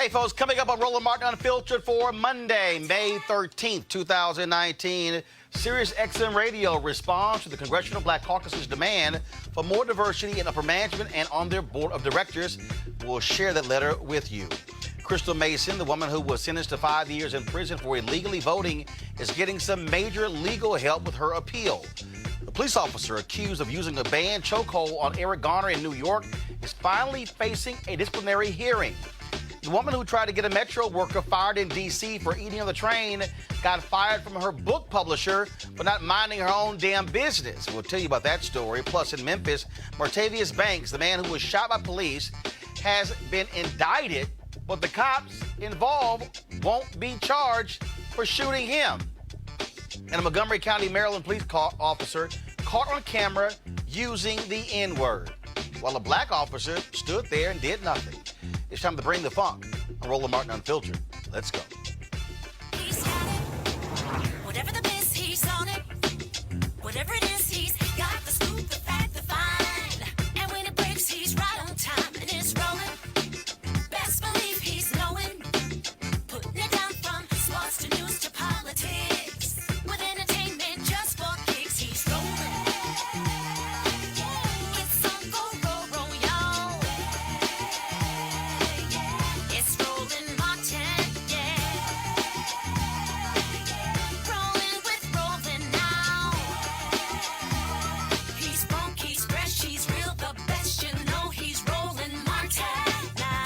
Hey, folks, coming up on Roland Martin Unfiltered for Monday, May 13th, 2019. Sirius XM Radio responds to the Congressional Black Caucus's demand for more diversity in upper management and on their board of directors. We'll share that letter with you. Crystal Mason, the woman who was sentenced to 5 years in prison for illegally voting, is getting some major legal help with her appeal. The police officer accused of using a banned chokehold on Eric Garner in New York is finally facing a disciplinary hearing. The woman who tried to get a Metro worker fired in D.C. for eating on the train got fired from her book publisher for not minding her own damn business. We'll tell you about that story. Plus, in Memphis, Martavius Banks, the man who was shot by police, has been indicted, but the cops involved won't be charged for shooting him. And a Montgomery County, Maryland police officer caught on camera using the N-word, while a black officer stood there and did nothing. It's time to bring the funk on Roland Martin Unfiltered. Let's go. He's got it. Whatever the miss, he's on it. Whatever it is, he's got the scoop, the fact, the fine. And when it breaks, he's right on time and it's rolling. Best believe he's knowing. Putting it down from sports to news to politics. With entertainment just for kicks, he's rolling. It's on go, roll, roll, y'all. It's Roland Martin, yeah. Rolling with Roland now. He's funk, he's fresh, he's real, the best, you know he's Roland Martin now.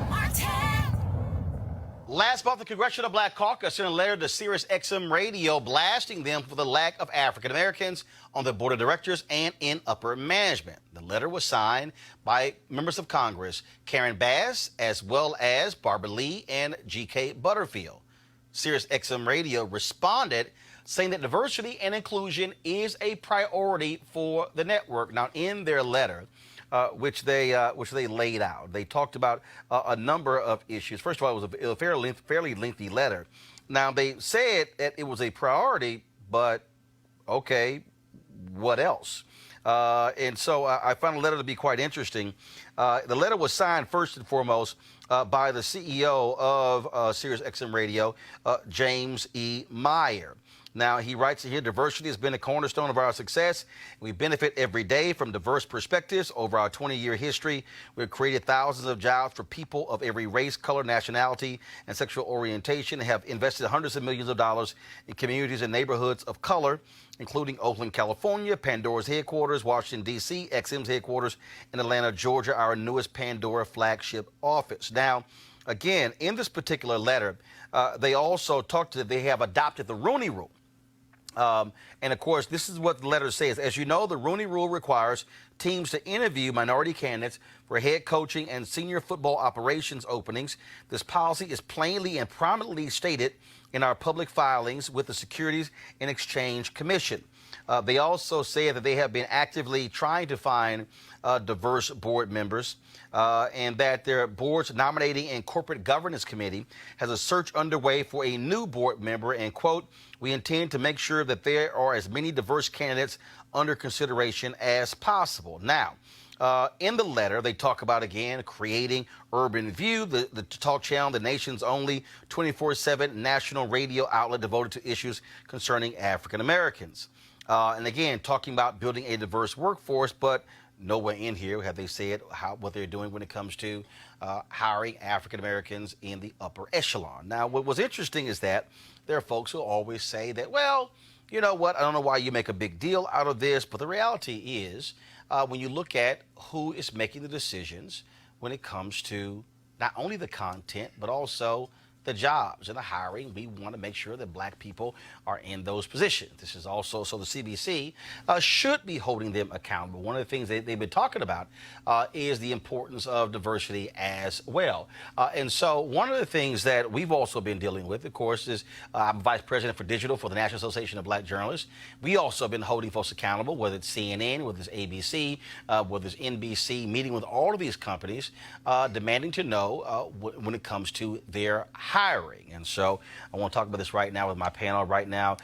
Martin. Last month, the Congressional Black Caucus sent a letter to Sirius XM Radio blasting them for the lack of African Americans on the board of directors and in upper management. The letter was signed by members of Congress Karen Bass, as well as Barbara Lee and G.K. Butterfield. Sirius XM Radio responded, saying that diversity and inclusion is a priority for the network. Now, in their letter, which they laid out, they talked about a number of issues. First of all, it was a fairly lengthy letter. Now, they said that it was a priority, but okay, what else? And so I found the letter to be quite interesting. The letter was signed first and foremost by the CEO of Sirius XM Radio, James E. Meyer. Now, he writes here, diversity has been a cornerstone of our success. We benefit every day from diverse perspectives. Over our 20-year history, we've created thousands of jobs for people of every race, color, nationality, and sexual orientation, and have invested hundreds of millions of dollars in communities and neighborhoods of color, including Oakland, California, Pandora's headquarters, Washington, D.C., XM's headquarters, in Atlanta, Georgia, our newest Pandora flagship office. Now, again, in this particular letter, they also talked that they have adopted the Rooney Rule. And, of course, this is what the letter says. As you know, the Rooney Rule requires teams to interview minority candidates for head coaching and senior football operations openings. This policy is plainly and prominently stated in our public filings with the Securities and Exchange Commission. They also say that they have been actively trying to find diverse board members and that their board's nominating and corporate governance committee has a search underway for a new board member and, quote, we intend to make sure that there are as many diverse candidates under consideration as possible. Now, in the letter, they talk about, again, creating Urban View, the talk channel, the nation's only 24/7 national radio outlet devoted to issues concerning African Americans. And again, talking about building a diverse workforce, but nowhere in here have they said what they're doing when it comes to hiring African Americans in the upper echelon. Now, what was interesting is that there are folks who always say that, well, you know what, I don't know why you make a big deal out of this, but the reality is when you look at who is making the decisions when it comes to not only the content, but also the jobs and the hiring, we want to make sure that black people are in those positions. This is also, so the CBC should be holding them accountable. One of the things they've been talking about is the importance of diversity as well. And so one of the things that we've also been dealing with, of course, is I'm Vice President for Digital for the National Association of Black Journalists. We also have been holding folks accountable, whether it's CNN, whether it's ABC, whether it's NBC, meeting with all of these companies, demanding to know when it comes to their hiring. hiring. And so I want to talk about this right now with my panel. Right now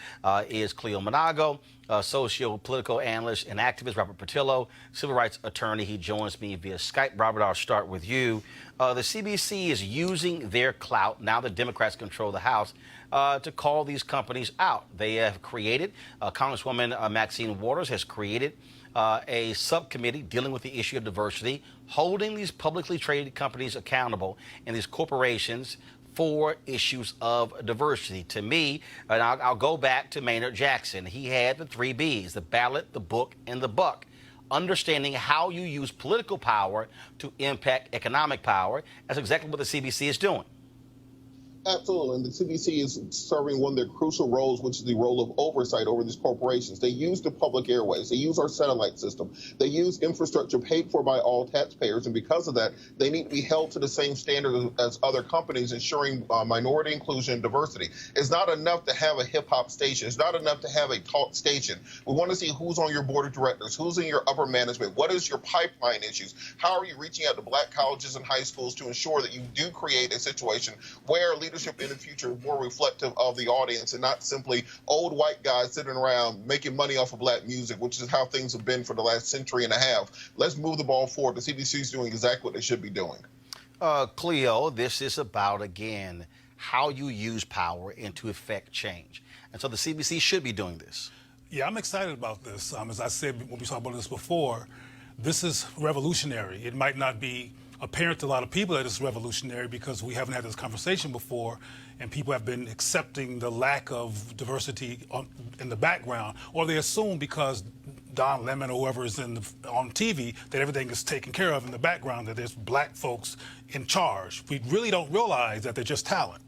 is Cleo Monago, socio-political analyst and activist, Robert Patillo, civil rights attorney. He joins me via Skype. Robert, I'll start with you. The CBC is using their clout, now the Democrats control the House, to call these companies out. They have created, Congresswoman Maxine Waters has created a subcommittee dealing with the issue of diversity, holding these publicly traded companies accountable and these corporations for issues of diversity. To me, and I'll go back to Maynard Jackson. He had the 3 B's, the ballot, the book, and the buck. Understanding how you use political power to impact economic power. That's exactly what the CBC is doing. Absolutely, and the CBC is serving one of their crucial roles, which is the role of oversight over these corporations. They use the public airways. They use our satellite system. They use infrastructure paid for by all taxpayers, and because of that, they need to be held to the same standard as other companies, ensuring minority inclusion and diversity. It's not enough to have a hip-hop station. It's not enough to have a talk station. We want to see who's on your board of directors, who's in your upper management, what is your pipeline issues, how are you reaching out to black colleges and high schools to ensure that you do create a situation where leadership in the future is more reflective of the audience and not simply old white guys sitting around making money off of black music, which is how things have been for the last century and a half. Let's move the ball forward. The CBC is doing exactly what they should be doing. Cleo, this is about, again, how you use power and to effect change. And so the CBC should be doing this. Yeah, I'm excited about this. As I said when we talked about this before, this is revolutionary. It might not be apparent to a lot of people that it's revolutionary because we haven't had this conversation before, and people have been accepting the lack of diversity in the background, or they assume because Don Lemon or whoever is on TV that everything is taken care of in the background, that there's black folks in charge. We really don't realize that they're just talent.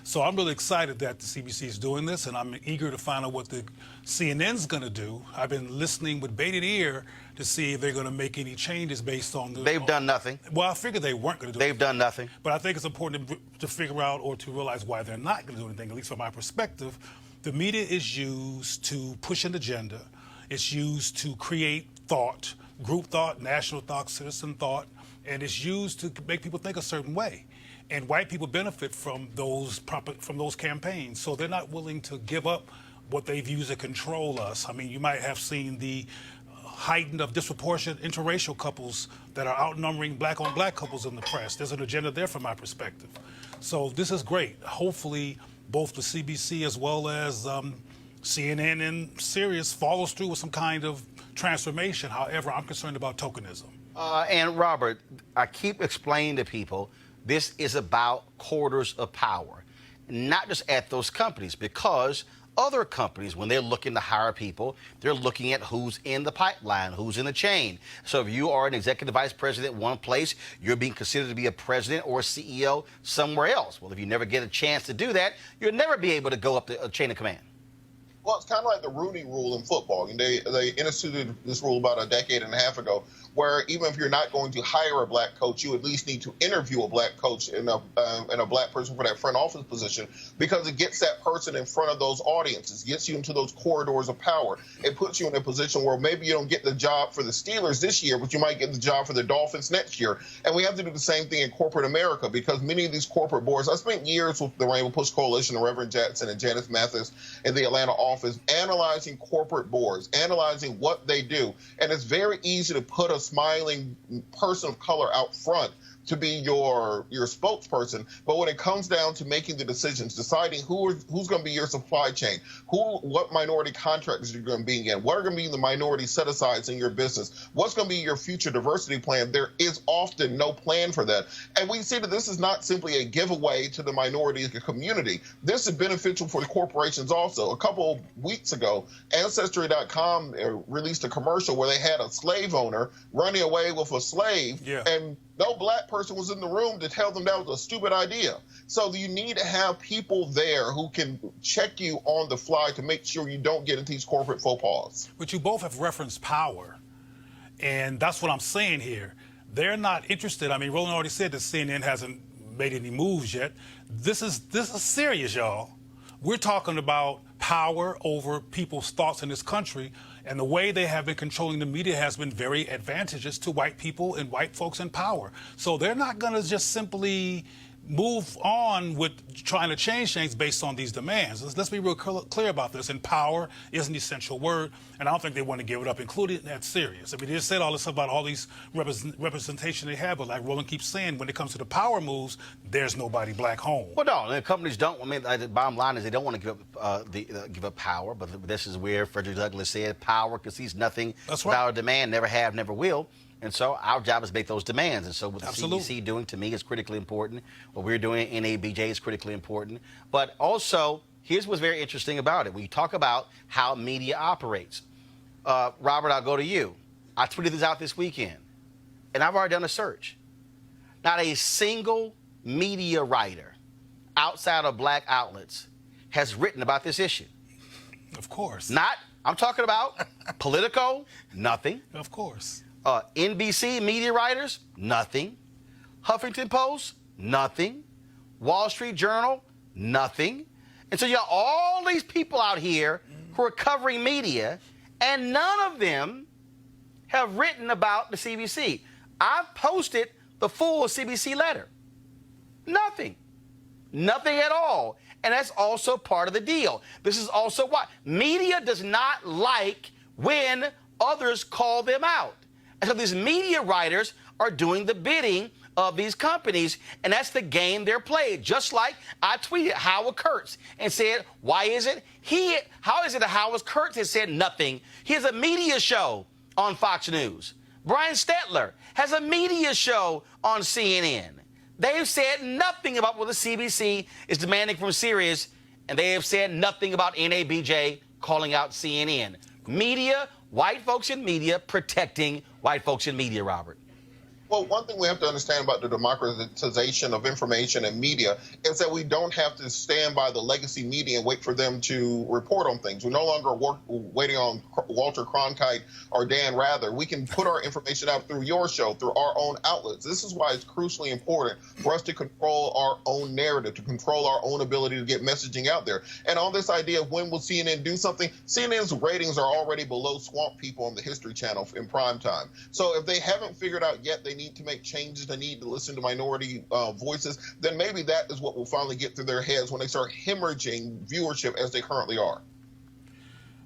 So I'm really excited that the CBC is doing this, and I'm eager to find out what the CNN's going to do. I've been listening with bated ear to see if they're going to make any changes based on the... They've done nothing. Well, I figured they weren't going to do They've done nothing. But I think it's important to figure out or to realize why they're not going to do anything, at least from my perspective. The media is used to push an agenda. It's used to create thought, group thought, national thought, citizen thought, and it's used to make people think a certain way. And white people benefit from those campaigns, so they're not willing to give up what they've used to control us. I mean, you might have seen the heightened of disproportionate interracial couples that are outnumbering black-on-black couples in the press. There's an agenda there from my perspective. So this is great. Hopefully, both the CBC as well as CNN and Sirius follows through with some kind of transformation. However, I'm concerned about tokenism. And Robert, I keep explaining to people, this is about quarters of power, not just at those companies, because other companies, when they're looking to hire people, they're looking at who's in the pipeline, who's in the chain. So if you are an executive vice president one place, you're being considered to be a president or a CEO somewhere else. Well, if you never get a chance to do that, you'll never be able to go up the chain of command. Well, it's kind of like the Rooney Rule in football. And they instituted this rule about a decade and a half ago, where even if you're not going to hire a black coach, you at least need to interview a black coach and a black person for that front office position, because it gets that person in front of those audiences, gets you into those corridors of power. It puts you in a position where maybe you don't get the job for the Steelers this year, but you might get the job for the Dolphins next year. And we have to do the same thing in corporate America, because many of these corporate boards, I spent years with the Rainbow Push Coalition, the Reverend Jackson and Janice Mathis in the Atlanta office, analyzing corporate boards, analyzing what they do. And it's very easy to put a smiling person of color out front to be your spokesperson, but when it comes down to making the decisions, deciding who's going to be your supply chain, what minority contractors you're going to be in, what are going to be the minority set-asides in your business, what's going to be your future diversity plan, there is often no plan for that. And we see that this is not simply a giveaway to the minority community. This is beneficial for the corporations also. A couple of weeks ago, Ancestry.com released a commercial where they had a slave owner running away with a slave, and no black person was in the room to tell them that was a stupid idea. So you need to have people there who can check you on the fly to make sure you don't get into these corporate faux pas. But you both have referenced power, and that's what I'm saying here. They're not interested. I mean, Roland already said that CNN hasn't made any moves yet. This is serious, y'all. We're talking about power over people's thoughts in this country, and the way they have been controlling the media has been very advantageous to white people and white folks in power. So they're not going to just simply move on with trying to change things based on these demands. Let's be real clear about this. And power is an essential word, and I don't think they want to give it up, including at Sirius. I mean, they said all this about all these representation they have, but like Roland keeps saying, when it comes to the power moves, there's nobody black home. Well, no, the companies don't. I mean, the bottom line is they don't want to give up power, but this is where Frederick Douglass said power concedes nothing without a demand, never have, never will. And so our job is to make those demands. And so what the CBC doing to me is critically important. What we're doing at NABJ is critically important. But also, here's what's very interesting about it. When you talk about how media operates, Robert, I'll go to you. I tweeted this out this weekend, and I've already done a search. Not a single media writer outside of black outlets has written about this issue. Of course. I'm talking about Politico, nothing. Of course. NBC media writers, nothing. Huffington Post, nothing. Wall Street Journal, nothing. And so you have all these people out here who are covering media, and none of them have written about the CBC. I've posted the full CBC letter. Nothing. Nothing at all. And that's also part of the deal. This is also why media does not like when others call them out. And so these media writers are doing the bidding of these companies, and that's the game they're playing. Just like I tweeted Howard Kurtz and said, how is it that Howard Kurtz has said nothing? He has a media show on Fox News. Brian Stetler has a media show on CNN. They've said nothing about what the CBC is demanding from Sirius, and they have said nothing about NABJ calling out CNN. Media, white folks in media protecting white folks in media, Robert. Well, one thing we have to understand about the democratization of information and media is that we don't have to stand by the legacy media and wait for them to report on things. We're no longer waiting on Walter Cronkite or Dan Rather. We can put our information out through your show, through our own outlets. This is why it's crucially important for us to control our own narrative, to control our own ability to get messaging out there. And on this idea of when will CNN do something, CNN's ratings are already below Swamp People on the History Channel in prime time. So if they haven't figured out yet they need to make changes, they need to listen to minority voices, then maybe that is what will finally get through their heads when they start hemorrhaging viewership as they currently are.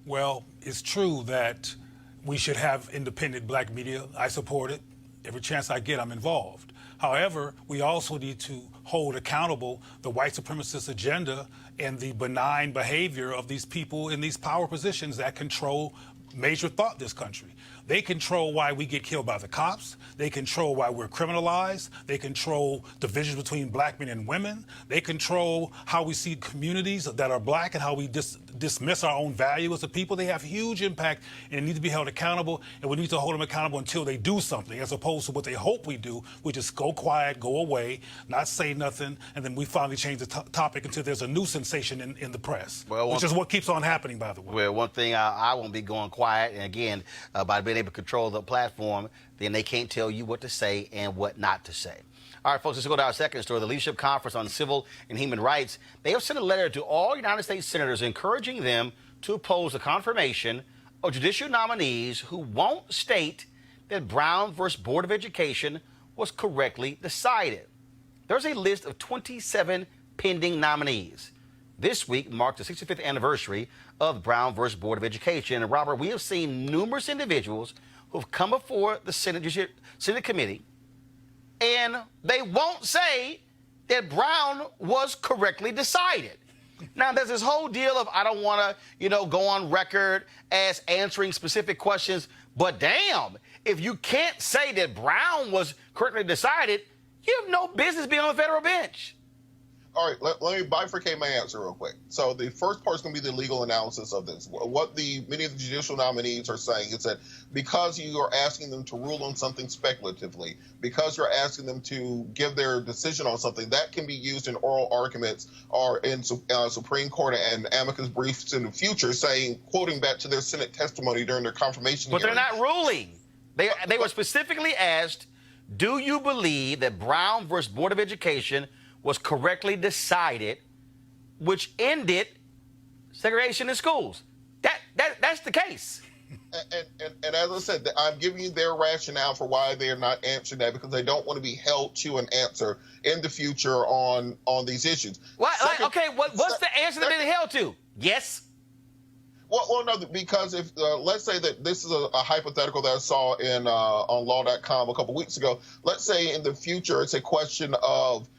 Well, it's true that we should have independent black media. I support it. Every chance I get, I'm involved. However, we also need to hold accountable the white supremacist agenda and the benign behavior of these people in these power positions that control major thought in this country. They control why we get killed by the cops. They control why we're criminalized. They control divisions between black men and women. They control how we see communities that are black and how we dismiss our own value as a people. They have huge impact and need to be held accountable, and we need to hold them accountable until they do something, as opposed to what they hope we do. We just go quiet, go away, not say nothing, and then we finally change the topic until there's a new sensation in the press, which is what keeps on happening, by the way. Well, one thing I won't be going quiet, and again, by being able to control the platform, then they can't tell you what to say and what not to say. All right, folks, let's go to our second story. The Leadership Conference on Civil and Human Rights. They have sent a letter to all United States senators encouraging them to oppose the confirmation of judicial nominees who won't state that Brown versus Board of Education was correctly decided. There's a list of 27 pending nominees. This week marked the 65th anniversary of Brown versus Board of Education. And Robert, we have seen numerous individuals who have come before the Senate committee, and they won't say that Brown was correctly decided. Now, there's this whole deal of I don't want to, go on record as answering specific questions, but damn, if you can't say that Brown was correctly decided, you have no business being on the federal bench. All right, let me bifurcate my answer real quick. So the first part is going to be the legal analysis of this. What many of the judicial nominees are saying is that because you are asking them to rule on something speculatively, because you're asking them to give their decision on something, that can be used in oral arguments or in Supreme Court and amicus briefs in the future, quoting back to their Senate testimony during their confirmation hearing. But they're not ruling. They were specifically asked, do you believe that Brown versus Board of Education was correctly decided, which ended segregation in schools? That's the case. And as I said, I'm giving you their rationale for why they're not answering that, because they don't want to be held to an answer in the future on these issues. What? What's the answer that they're held to? Yes. Well, no, because if let's say that this is a hypothetical that I saw in on law.com a couple weeks ago. Let's say in the future it's a question of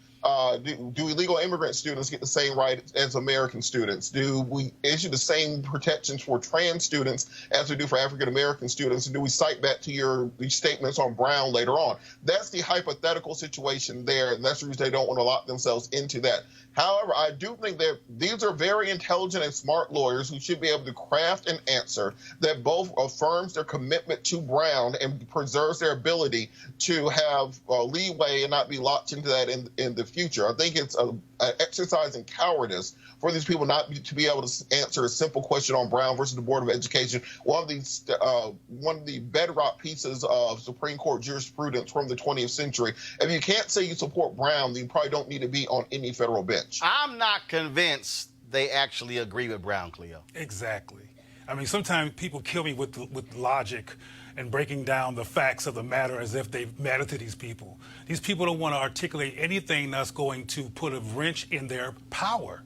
do illegal immigrant students get the same right as American students? Do we issue the same protections for trans students as we do for African American students? And do we cite back to these statements on Brown later on? That's the hypothetical situation there, and that's the reason they don't want to lock themselves into that. However, I do think that these are very intelligent and smart lawyers who should be able to craft an answer that both affirms their commitment to Brown and preserves their ability to have leeway and not be locked into that in the future. I think it's an exercise in cowardice for these people not to be able to answer a simple question on Brown versus the Board of Education, one of the bedrock pieces of Supreme Court jurisprudence from the 20th century. If you can't say you support Brown, then you probably don't need to be on any federal bench. I'm not convinced they actually agree with Brown, Cleo. Exactly. I mean, sometimes people kill me with logic and breaking down the facts of the matter as if they matter to these people. These people don't want to articulate anything that's going to put a wrench in their power.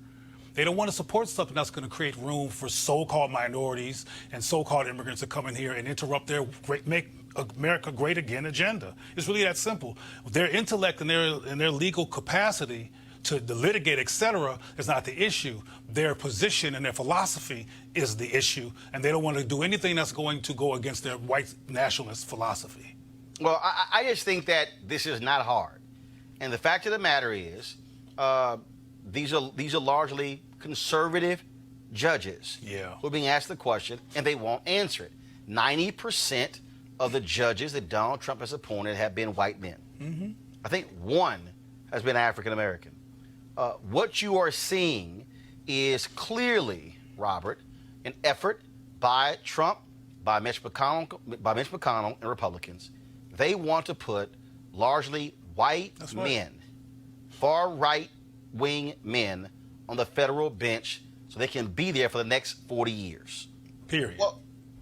They don't want to support something that's going to create room for so-called minorities and so-called immigrants to come in here and interrupt their make America great again agenda. It's really that simple. Their intellect and their legal capacity to litigate, etc., is not the issue. Their position and their philosophy is the issue, and they don't want to do anything that's going to go against their white nationalist philosophy. Well, I just think that this is not hard. And the fact of the matter is, these are largely conservative judges who are being asked the question, and they won't answer it. 90% of the judges that Donald Trump has appointed have been white men. Mm-hmm. I think one has been African American. What you are seeing is clearly, Robert, an effort by Trump, by Mitch McConnell and Republicans. They want to put largely white men, far right-wing men, on the federal bench so they can be there for the next 40 years. Period.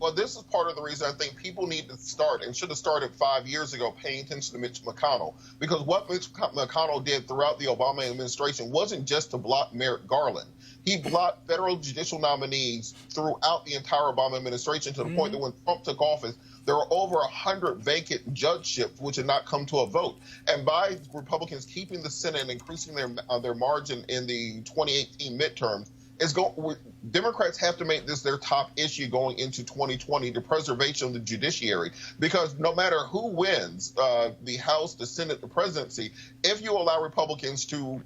Well, this is part of the reason I think people need to start, and should have started 5 years ago, paying attention to Mitch McConnell. Because what Mitch McConnell did throughout the Obama administration wasn't just to block Merrick Garland. He blocked federal judicial nominees throughout the entire Obama administration, to the point that when Trump took office, there were over 100 vacant judgeships which had not come to a vote. And by Republicans keeping the Senate and increasing their margin in the 2018 midterms, Democrats have to make this their top issue going into 2020, the preservation of the judiciary, because no matter who wins the House, the Senate, the presidency, if you allow Republicans to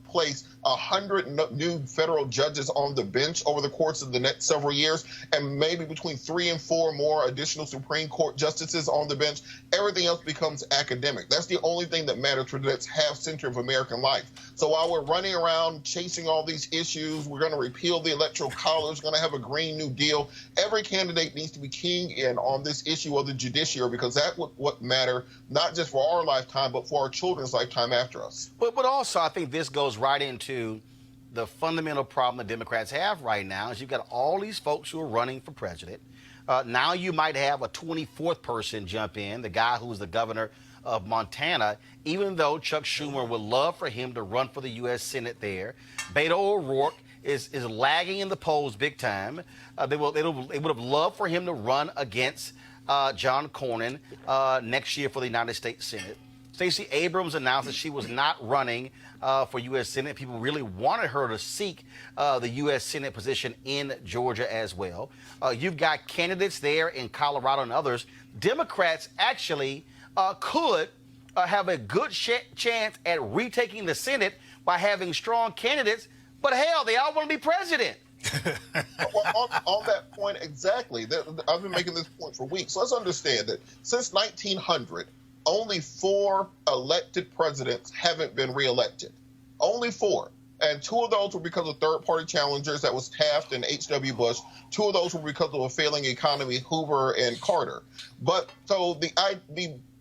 place 100 new federal judges on the bench over the course of the next several years, and maybe between 3 and 4 more additional Supreme Court justices on the bench, everything else becomes academic. That's the only thing that matters for the next half century of American life. So while we're running around chasing all these issues, we're going to repeal the Electoral College, going to have a Green New Deal. Every candidate needs to be keying in on this issue of the judiciary, because that's what matters, not just for our lifetime, but for our children's lifetime after us. But also, I think this goes right into the fundamental problem the Democrats have right now, is you've got all these folks who are running for president. Now you might have a 24th person jump in, the guy who's the governor of Montana, even though Chuck Schumer would love for him to run for the U.S. Senate there. Beto O'Rourke is lagging in the polls big time. They would have loved for him to run against John Cornyn next year for the United States Senate. Stacey Abrams announced that she was not running for U.S. Senate. People really wanted her to seek the U.S. Senate position in Georgia as well. You've got candidates there in Colorado and others. Democrats actually could have a good chance at retaking the Senate by having strong candidates, but hell, they all want to be president. Well, on that point, exactly. I've been making this point for weeks. Let's understand that since 1900, only 4 elected presidents haven't been reelected. Only 4. And 2 of those were because of third-party challengers. That was Taft and H.W. Bush. 2 of those were because of a failing economy, Hoover and Carter. But so the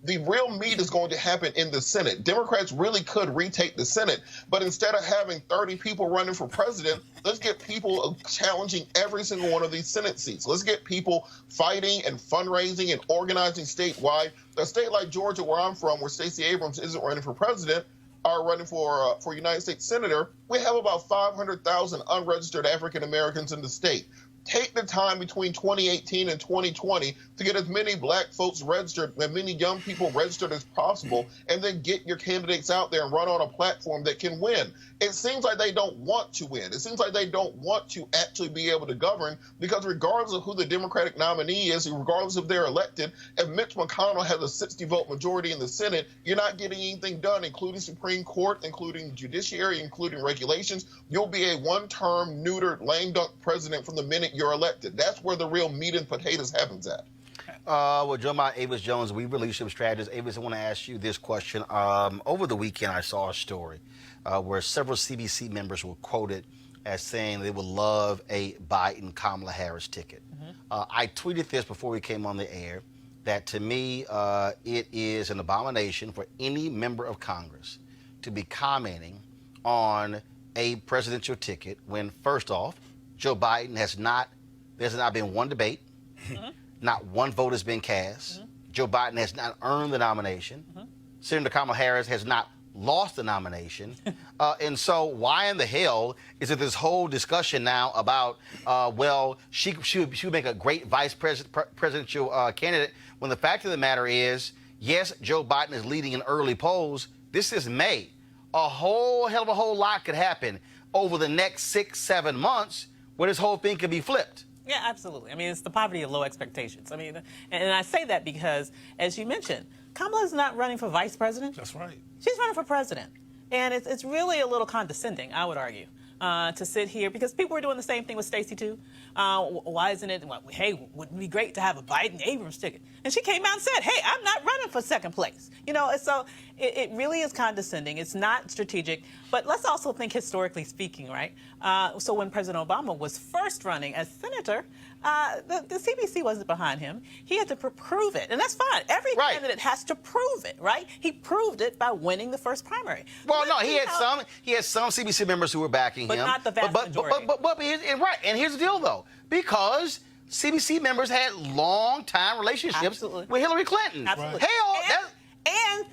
The real meat is going to happen in the Senate. Democrats really could retake the Senate, but instead of having 30 people running for president, let's get people challenging every single one of these Senate seats. Let's get people fighting and fundraising and organizing statewide. A state like Georgia, where I'm from, where Stacey Abrams isn't running for president, are running for United States Senator, we have about 500,000 unregistered African Americans in the state. Take the time between 2018 and 2020 to get as many black folks registered, as many young people registered as possible, and then get your candidates out there and run on a platform that can win. It seems like they don't want to win. It seems like they don't want to actually be able to govern, because regardless of who the Democratic nominee is, regardless if they're elected, if Mitch McConnell has a 60-vote majority in the Senate, you're not getting anything done, including Supreme Court, including judiciary, including regulations. You'll be a one-term, neutered, lame-dunk president from the minute you're elected. That's where the real meat and potatoes happens at. Well, joined by Avis Jones, we leadership strategist. Avis, I want to ask you this question. Over the weekend, I saw a story where several CBC members were quoted as saying they would love a Biden-Kamala Harris ticket. I tweeted this before we came on the air, that to me, it is an abomination for any member of Congress to be commenting on a presidential ticket when, first off, Joe Biden there's not been one debate, not one vote has been cast. Joe Biden has not earned the nomination. Senator Kamala Harris has not lost the nomination. And so why in the hell is it this whole discussion now about, well, she would make a great presidential candidate, when the fact of the matter is, yes, Joe Biden is leading in early polls. This is May. A whole hell of a whole lot could happen over the next 6-7 months where this whole thing could be flipped. Yeah, absolutely. I mean, it's the poverty of low expectations. I mean, and I say that because, as you mentioned, Kamala's not running for vice president. That's right. She's running for president. And it's really a little condescending, I would argue, to sit here, because people were doing the same thing with Stacey, too. Why isn't it, well, hey, wouldn't it be great to have a Biden-Abrams ticket? And she came out and said, hey, I'm not running for second place. You know, and so it really is condescending. It's not strategic. But let's also think historically speaking, right? So when President Obama was first running as senator, the CBC wasn't behind him. He had to prove it, and that's fine. Every candidate has to prove it, right? He proved it by winning the first primary. Well, no, he had some CBC members who were backing him, but not the vast majority. And here's the deal, though, because CBC members had long-time relationships with Hillary Clinton. Absolutely. Hell, And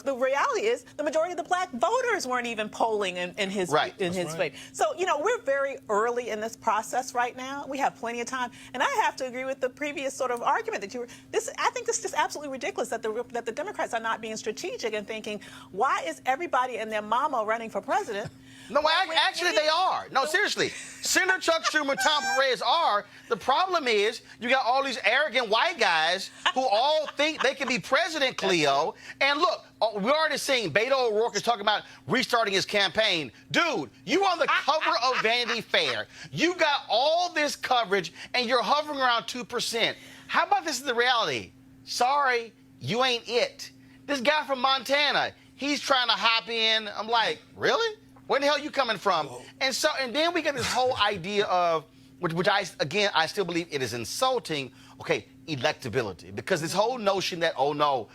the reality is the majority of the black voters weren't even polling in his favor. So, you know, we're very early in this process right now. We have plenty of time. And I have to agree with the previous sort of argument that you were, I think this is just absolutely ridiculous that the Democrats are not being strategic and thinking, why is everybody and their mama running for president? No, actually they are. No, seriously. Senator Chuck Schumer, Tom Perez are. The problem is you got all these arrogant white guys who all think they can be president, Cleo. And look, we're already seeing Beto O'Rourke is talking about restarting his campaign. Dude, you on the cover of Vanity Fair. You got all this coverage, and you're hovering around 2%. How about this is the reality? Sorry, you ain't it. This guy from Montana, he's trying to hop in. I'm like, really? Where the hell are you coming from? And then we get this whole idea of, which I still believe it is insulting, okay, electability. Because this whole notion that, well,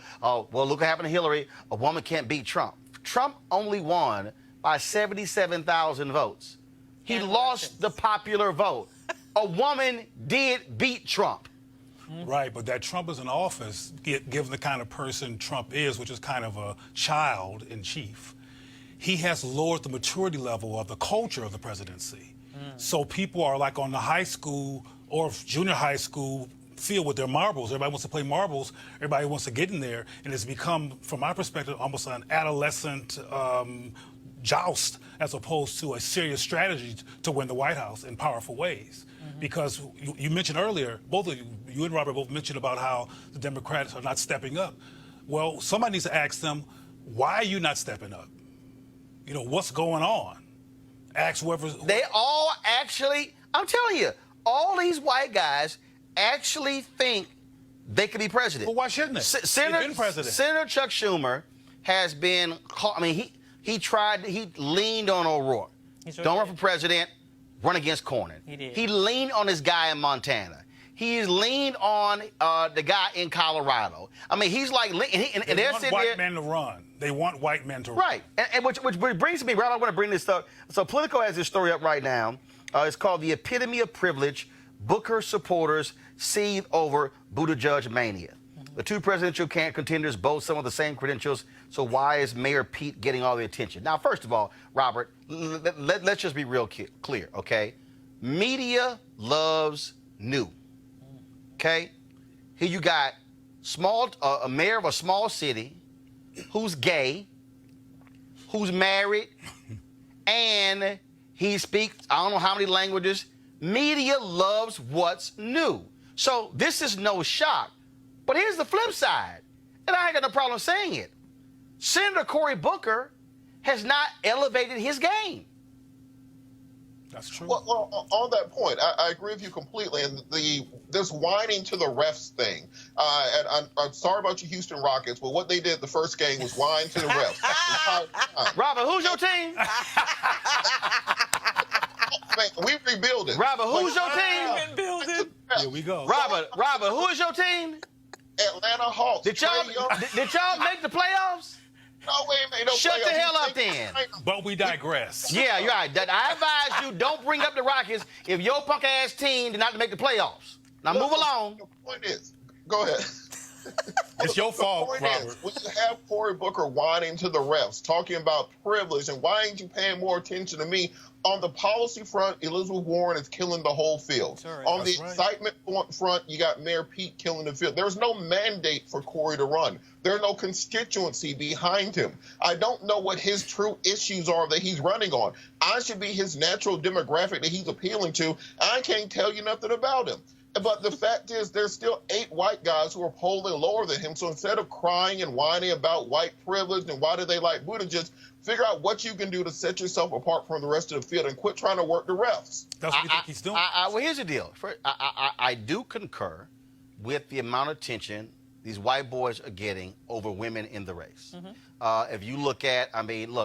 look what happened to Hillary, a woman can't beat Trump. Trump only won by 77,000 votes. He lost the popular vote. A woman did beat Trump. Right, but that Trump is in office, given the kind of person Trump is, which is kind of a child in chief, he has lowered the maturity level of the culture of the presidency. So people are like on the high school or junior high school field with their marbles. Everybody wants to play marbles. Everybody wants to get in there. And it's become, from my perspective, almost an adolescent joust as opposed to a serious strategy to win the White House in powerful ways. Because you mentioned earlier, both of you and Robert both mentioned about how the Democrats are not stepping up. Well, somebody needs to ask them, why are you not stepping up? You know, what's going on? Ask whoever. They all actually, I'm telling you, all these white guys actually think they could be president. Well, why shouldn't they? Senator Chuck Schumer has been, he leaned on O'Rourke. Don't run for president, run against Cornyn. He did. He leaned on this guy in Montana. he's leaned on the guy in Colorado. I mean, he's like, and They they're want sitting white there. men to run. They want white men to run. Right, and which brings me right. I want to bring this up. So Politico has this story up right now. It's called "The Epitome of Privilege: Booker Supporters Seethe Over Buttigieg Mania." The two presidential contenders boast some of the same credentials. So why is Mayor Pete getting all the attention? Now, first of all, Robert, let's just be real clear, okay? Media loves new. Okay, here you got a mayor of a small city who's gay, who's married, and he speaks I don't know how many languages. Media loves what's new. So this is no shock. But here's the flip side, and I ain't got no problem saying it. Senator Cory Booker has not elevated his game. That's true. Well, on that point, I agree with you completely. And this whining to the refs thing, and I'm sorry about your Houston Rockets, but what they did the first game was whine to the refs. Robert, who's your team? We rebuild it. Robert, who's your team? Here we go. Robert, who is your team? Atlanta Hawks. Did y'all make the playoffs? No, we ain't made no Shut playoffs. the hell up then. But we digress. Yeah, you're right. I advise you, don't bring up the Rockets if your punk ass team did not make the playoffs. Now move along. The point is, go ahead. It's your fault, The point Robert. is, when you have Cory Booker whining to the refs, talking about privilege, and why ain't you paying more attention to me? On the policy front, Elizabeth Warren is killing the whole field. Sure, On the that's right. excitement front, you got Mayor Pete killing the field. There's no mandate for Cory to run. There's no constituency behind him. I don't know what his true issues are that he's running on. I should be his natural demographic that he's appealing to. I can't tell you nothing about him. But the fact is, there's still 8 white guys who are polling lower than him. So instead of crying and whining about white privilege and why do they like Buttigieg, figure out what you can do to set yourself apart from the rest of the field and quit trying to work the refs. That's what you think he's doing. Well, here's the deal. I do concur with the amount of attention these white boys are getting over women in the race. If you look at,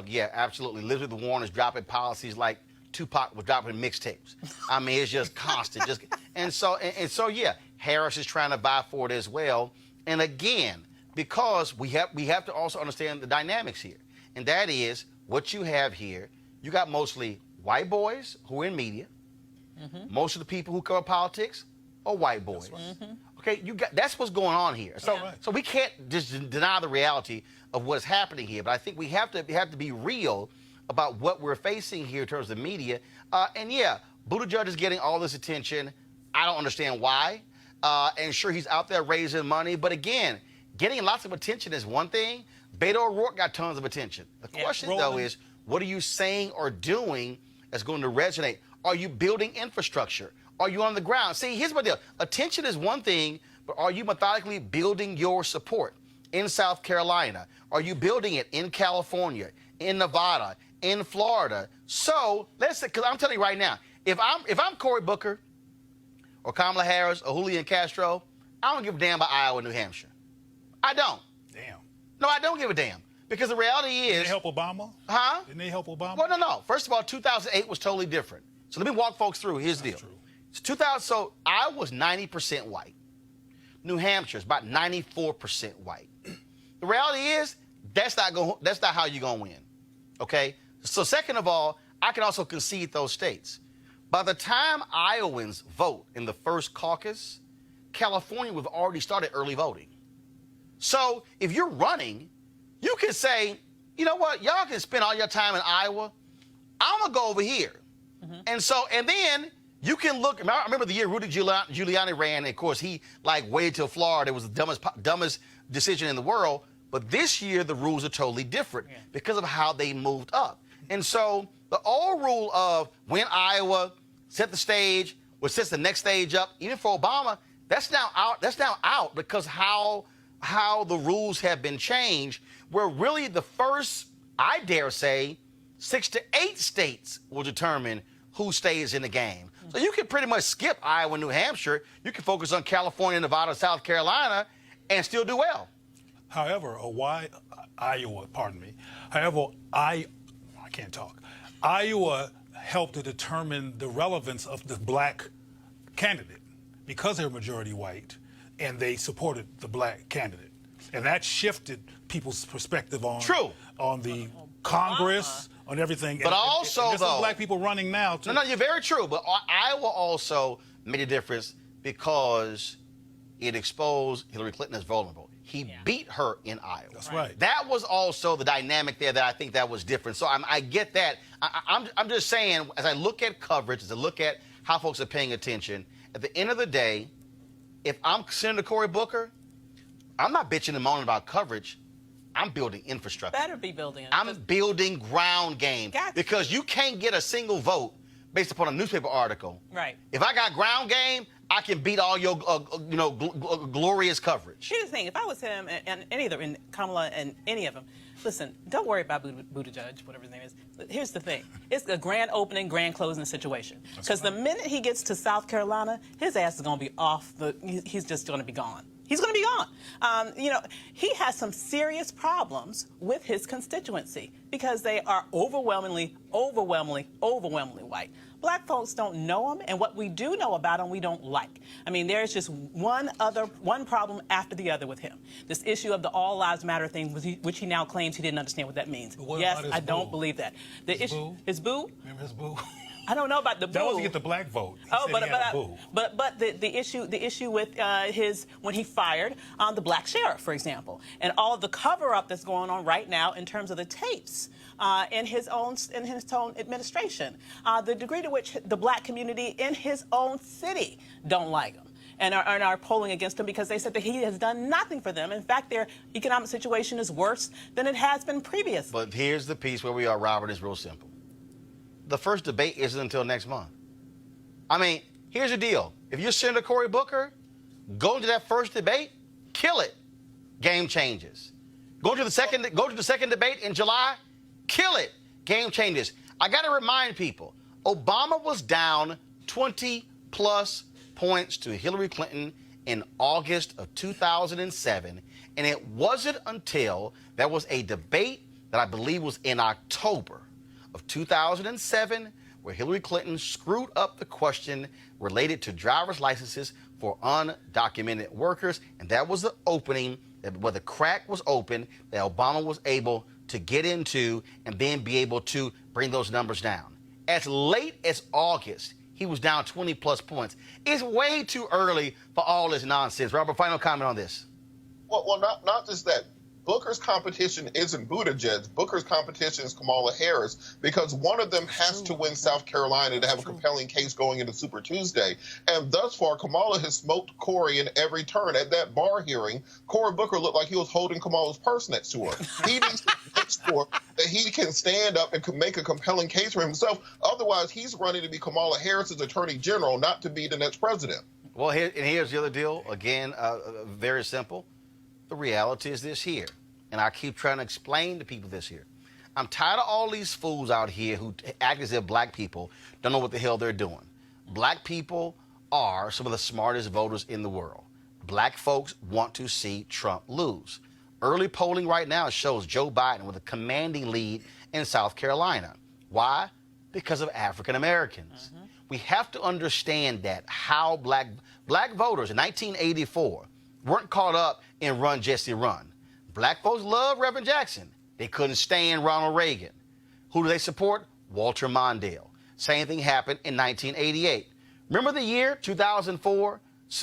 yeah, absolutely. Elizabeth Warren is dropping policies like Tupac was dropping mixtapes. I mean, it's just constant. And so, yeah, Harris is trying to vie for it as well. And again, because we have to also understand the dynamics here. And that is what you have here. You got mostly white boys who are in media. Most of the people who cover politics are white boys. Okay, that's what's going on here. So, so we can't just deny the reality of what's happening here. But I think we have to be real about what we're facing here in terms of media. And yeah, Buttigieg is getting all this attention. I don't understand why. And sure, he's out there raising money. But again, getting lots of attention is one thing. Beto O'Rourke got tons of attention. The question, though, is what are you saying or doing that's going to resonate? Are you building infrastructure? Are you on the ground? See, here's my deal. Attention is one thing, but are you methodically building your support in South Carolina? Are you building it in California, in Nevada, in Florida? So let's say, because I'm telling you right now, if I'm Cory Booker or Kamala Harris or Julian Castro, I don't give a damn about Iowa and New Hampshire. I don't. Damn. No, I don't give a damn. Because the reality is... Didn't they help Obama? Huh? Didn't they help Obama? Well, no. First of all, 2008 was totally different. So let me walk folks through. Here's the deal. True. So Iowa was 90% white. New Hampshire is about 94% white. The reality is that's not how you're going to win. Okay? So second of all, I can also concede those states. By the time Iowans vote in the first caucus, California would have already started early voting. So if you're running, you can say, you know what, y'all can spend all your time in Iowa. I'm going to go over here. And then you can look. I remember the year Rudy Giuliani ran, and of course, he waited till Florida. It was the dumbest decision in the world. But this year, the rules are totally different because of how they moved up. And so the old rule of when Iowa set the stage, which sets the next stage up, even for Obama, that's now out. That's now out because how the rules have been changed, where really the first, I dare say, 6 to 8 states will determine who stays in the game. So you can pretty much skip Iowa and New Hampshire. You can focus on California, Nevada, South Carolina, and still do well. However, Iowa helped to determine the relevance of the black candidate because they were majority white, and they supported the black candidate. And that shifted people's perspective on the Congress, on everything. But also, there's some black people running now, too. No, you're very true. But Iowa also made a difference because it exposed Hillary Clinton as vulnerable. He beat her in Iowa. That's right. That was also the dynamic there that I think that was different. So I get that. I'm just saying, as I look at coverage, as I look at how folks are paying attention, at the end of the day, if I'm Senator Cory Booker, I'm not bitching and moaning about coverage. I'm building infrastructure. Better be building it. I'm building ground game. Gotcha. Because you can't get a single vote based upon a newspaper article. Right. If I got ground game, I can beat all your, glorious coverage. Here's the thing: if I was him and any other, and Kamala and any of them, listen, don't worry about Buttigieg, whatever his name is. Here's the thing: it's a grand opening, grand closing situation. Because the minute he gets to South Carolina, his ass is going to be off the. He's just going to be gone. He's going to be gone. He has some serious problems with his constituency because they are overwhelmingly white. Black folks don't know him, and what we do know about him, we don't like. I mean, there's just one problem after the other with him. This issue of the All Lives Matter thing, which he now claims he didn't understand what that means. Yes, I don't believe that. His boo? Remember his boo? I don't know about the boo. That was to get the black vote. But the issue with when he fired the black sheriff, for example, and all of the cover-up that's going on right now in terms of the tapes in his own administration, the degree to which the black community in his own city don't like him and are polling against him because they said that he has done nothing for them. In fact, their economic situation is worse than it has been previously. But here's the piece where we are, Robert. It's real simple. The first debate isn't until next month. I mean, here's the deal. If you're Senator Cory Booker, go to that first debate, kill it. Game changes. Go to the second debate in July, kill it. Game changes. I got to remind people, Obama was down 20-plus points to Hillary Clinton in August of 2007, and it wasn't until there was a debate that I believe was in October of 2007, where Hillary Clinton screwed up the question related to driver's licenses for undocumented workers, and that was the opening, where the crack was open, that Obama was able to get into and then be able to bring those numbers down. As late as August, he was down 20-plus points. It's way too early for all this nonsense. Robert, final comment on this. Well, not just that. Booker's competition isn't Buttigieg. Booker's competition is Kamala Harris, because one of them has to win South Carolina to have a compelling case going into Super Tuesday. And thus far, Kamala has smoked Cory in every turn. At that bar hearing, Cory Booker looked like he was holding Kamala's purse next to her. He needs to make sure that he can stand up and can make a compelling case for himself. Otherwise, he's running to be Kamala Harris's attorney general, not to be the next president. Well, here's the other deal. Again, very simple. The reality is this here, and I keep trying to explain to people this here. I'm tired of all these fools out here who act as if black people don't know what the hell they're doing. Black people are some of the smartest voters in the world. Black folks want to see Trump lose. Early polling right now shows Joe Biden with a commanding lead in South Carolina. Why? Because of African Americans. We have to understand that how black voters in 1984 weren't caught up in Run, Jesse, Run. Black folks love Reverend Jackson. They couldn't stand Ronald Reagan. Who do they support? Walter Mondale. Same thing happened in 1988. Remember the year 2004?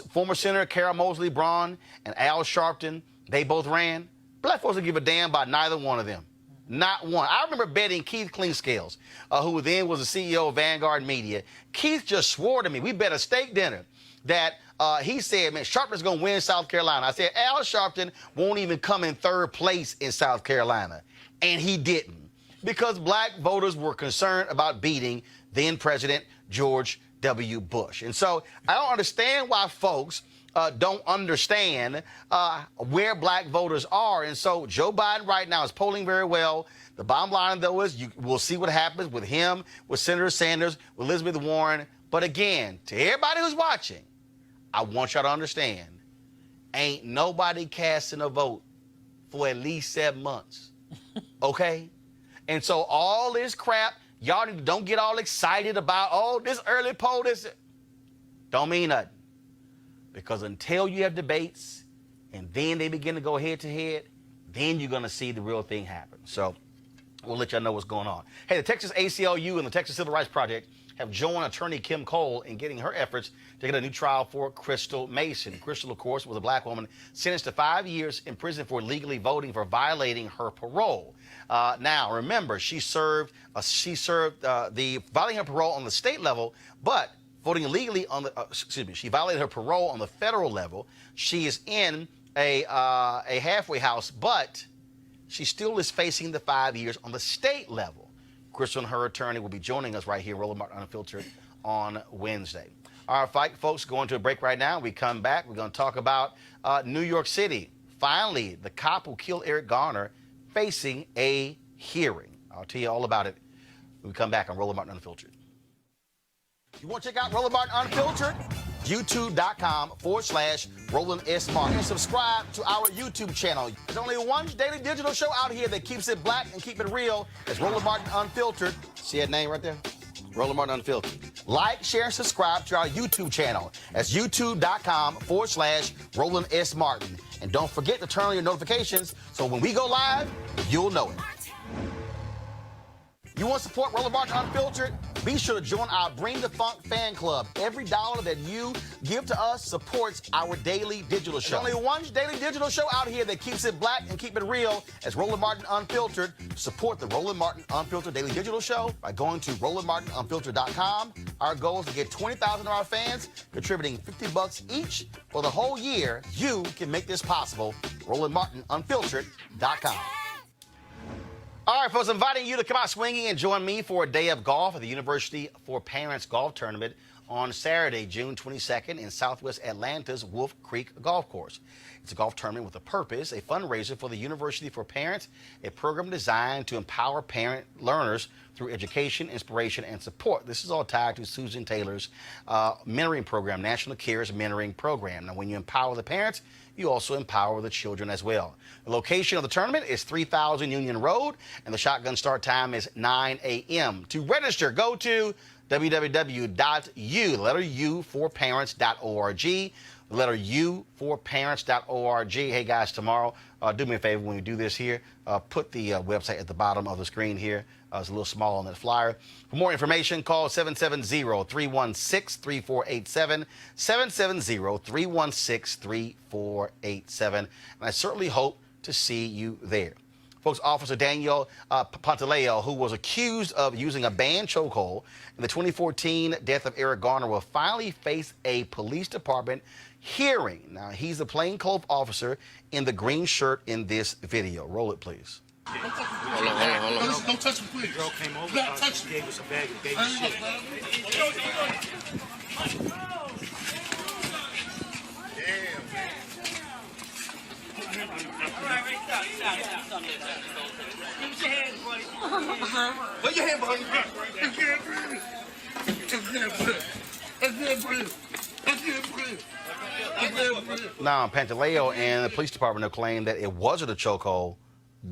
Former Senator Carol Moseley Braun and Al Sharpton, they both ran. Black folks don't give a damn about neither one of them. Not one. I remember betting Keith Cleanscales, who then was the CEO of Vanguard Media. Keith just swore to me, we bet a steak dinner, that he said, man, Sharpton's going to win South Carolina. I said, Al Sharpton won't even come in third place in South Carolina. And he didn't, because black voters were concerned about beating then President George W. Bush. And so I don't understand why folks don't understand where black voters are. And so Joe Biden right now is polling very well. The bottom line, though, is we'll see what happens with him, with Senator Sanders, with Elizabeth Warren. But again, to everybody who's watching, I want y'all to understand, ain't nobody casting a vote for at least 7 months, okay? And so all this crap, y'all don't get all excited about, oh, this early poll, this don't mean nothing. because until you have debates and then they begin to go head to head, then you're going to see the real thing happen. So we'll let y'all know what's going on. Hey, the Texas ACLU and the Texas Civil Rights Project have joined attorney Kim Cole in getting her efforts to get a new trial for Crystal Mason. Crystal, of course, was a black woman sentenced to 5 years in prison for illegally voting for violating her parole. Now, remember, she served the violating her parole on the state level, but voting illegally on the she violated her parole on the federal level. She is in a halfway house, but she still is facing the 5 years on the state level. Crystal and her attorney will be joining us right here, Roland Martin Unfiltered, on Wednesday. All right, folks, going to a break right now. We come back. We're going to talk about New York City. Finally, the cop who killed Eric Garner facing a hearing. I'll tell you all about it when we come back on Roland Martin Unfiltered. You want to check out Roland Martin Unfiltered? YouTube.com/Roland S. Martin. And subscribe to our YouTube channel. There's only one daily digital show out here that keeps it black and keep it real. It's Roland Martin Unfiltered. See that name right there? Roland Martin Unfiltered. Like, share, and subscribe to our YouTube channel. That's YouTube.com/Roland S. Martin. And don't forget to turn on your notifications so when we go live, you'll know it. You want to support Roland Martin Unfiltered? Be sure to join our Bring the Funk fan club. Every dollar that you give to us supports our daily digital show. There's only one daily digital show out here that keeps it black and keep it real. It's Roland Martin Unfiltered. Support the Roland Martin Unfiltered daily digital show by going to RolandMartinUnfiltered.com. Our goal is to get 20,000 of our fans contributing $50 each for the whole year. You can make this possible. RolandMartinUnfiltered.com. All right, folks, inviting you to come out swinging and join me for a day of golf at the University for Parents Golf Tournament on Saturday, June 22nd in Southwest Atlanta's Wolf Creek Golf Course. It's a golf tournament with a purpose, a fundraiser for the University for Parents, a program designed to empower parent learners through education, inspiration, and support. This is all tied to Susan Taylor's mentoring program, National Cares Mentoring Program. Now, when you empower the parents, you also empower the children as well. The location of the tournament is 3000 Union Road, and the shotgun start time is 9 a.m. To register, go to www.u4parents.org. The letter U for parents.org. Hey guys, tomorrow, do me a favor when we do this here, put the website at the bottom of the screen here. It's a little small on that flyer. For more information, call 770-316-3487, 770-316-3487. And I certainly hope to see you there. Folks, Officer Daniel Pantaleo, who was accused of using a banned chokehold in the 2014 death of Eric Garner, will finally face a police department hearing. Now, he's a plainclothes officer in the green shirt in this video. Roll it, please. Hold on. Don't touch him, please. Girl came over, gave us a bag of baby shit. Put your hand behind your back. I can't breathe. Now, Pantaleo and the police department have claimed that it wasn't a chokehold.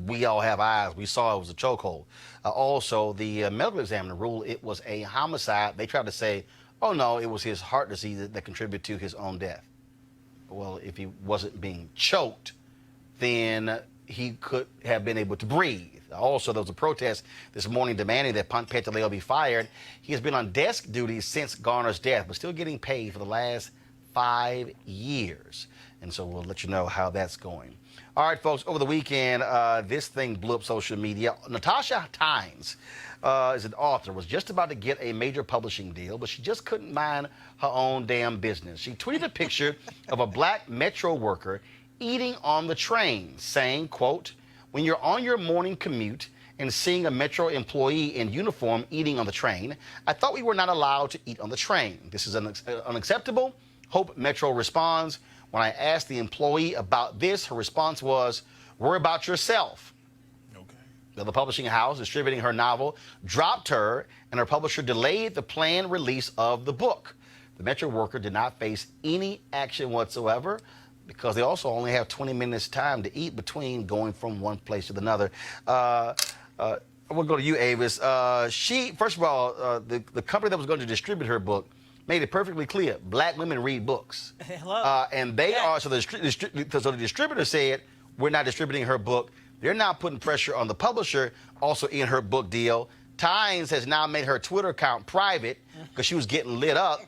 We all have eyes. We saw it was a chokehold. Also, the medical examiner ruled it was a homicide. They tried to say, oh, no, it was his heart disease that contributed to his own death. Well, if he wasn't being choked, then he could have been able to breathe. Also, there was a protest this morning demanding that Pantaleo be fired. He has been on desk duty since Garner's death, but still getting paid for the last 5 years. And so we'll let you know how that's going. All right, folks, over the weekend, this thing blew up social media. Natasha Tynes is an author, was just about to get a major publishing deal, but she just couldn't mind her own damn business. She tweeted a picture of a black metro worker eating on the train, saying, quote, when you're on your morning commute and seeing a metro employee in uniform eating on the train, I thought we were not allowed to eat on the train. This is unacceptable. Hope Metro responds. When I asked the employee about this, her response was, worry about yourself. Okay. The publishing house distributing her novel dropped her, and her publisher delayed the planned release of the book. The Metro worker did not face any action whatsoever because they also only have 20 minutes time to eat between going from one place to another. We'll go to you, Avis. First of all, the company that was going to distribute her book made it perfectly clear, black women read books. Hello. And they Yeah. are, so the distributor said, we're not distributing her book. They're not putting pressure on the publisher, also in her book deal. Times has now made her Twitter account private because she was getting lit up,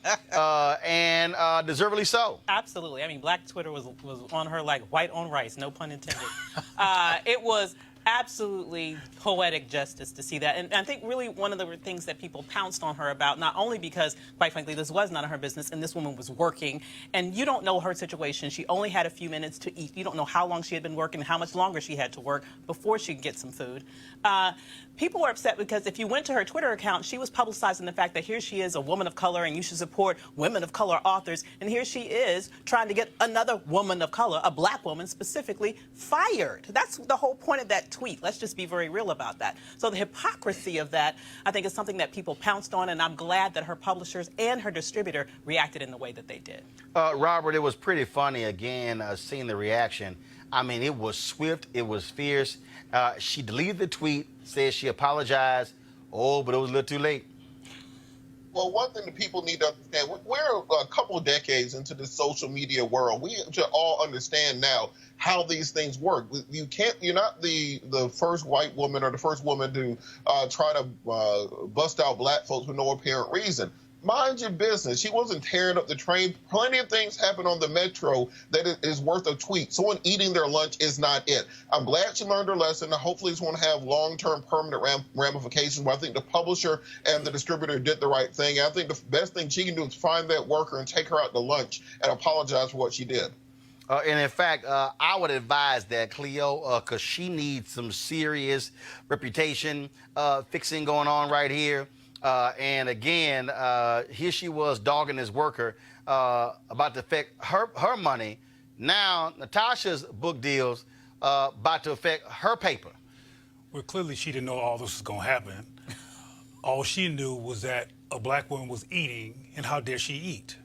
and deservedly so. Absolutely. I mean, Black Twitter was on her like white on rice, no pun intended. It was absolutely poetic justice to see that. And I think really one of the things that people pounced on her about, not only because, quite frankly, this was none of her business and this woman was working, and you don't know her situation. She only had a few minutes to eat. You don't know how long she had been working, how much longer she had to work before she could get some food. People were upset because if you went to her Twitter account, she was publicizing the fact that here she is, a woman of color, and you should support women of color authors. And here she is trying to get another woman of color, a black woman specifically, fired. That's the whole point of that tweet. Let's just be very real about that. So the hypocrisy of that, I think, is something that people pounced on, and I'm glad that her publishers and her distributor reacted in the way that they did. Robert, it was pretty funny, again, seeing the reaction. I mean, it was swift. It was fierce. She deleted the tweet, said she apologized. Oh, but it was a little too late. Well, one thing that people need to understand, we're a couple of decades into this social media world. We should all understand now how these things work. You're not the first white woman or the first woman to try to bust out black folks for no apparent reason. Mind your business. She wasn't tearing up the train. Plenty of things happen on the metro that is worth a tweet. Someone eating their lunch is not it. I'm glad she learned her lesson. Hopefully it's going to have long-term permanent ramifications. But I think the publisher and the distributor did the right thing. I think the best thing she can do is find that worker and take her out to lunch and apologize for what she did. And in fact, I would advise that, Cleo, because she needs some serious reputation fixing going on right here. And again, here she was dogging this worker about to affect her money. Now, Natasha's book deals about to affect her paper. Well, clearly she didn't know all this was going to happen. All she knew was that a black woman was eating, and how dare she eat.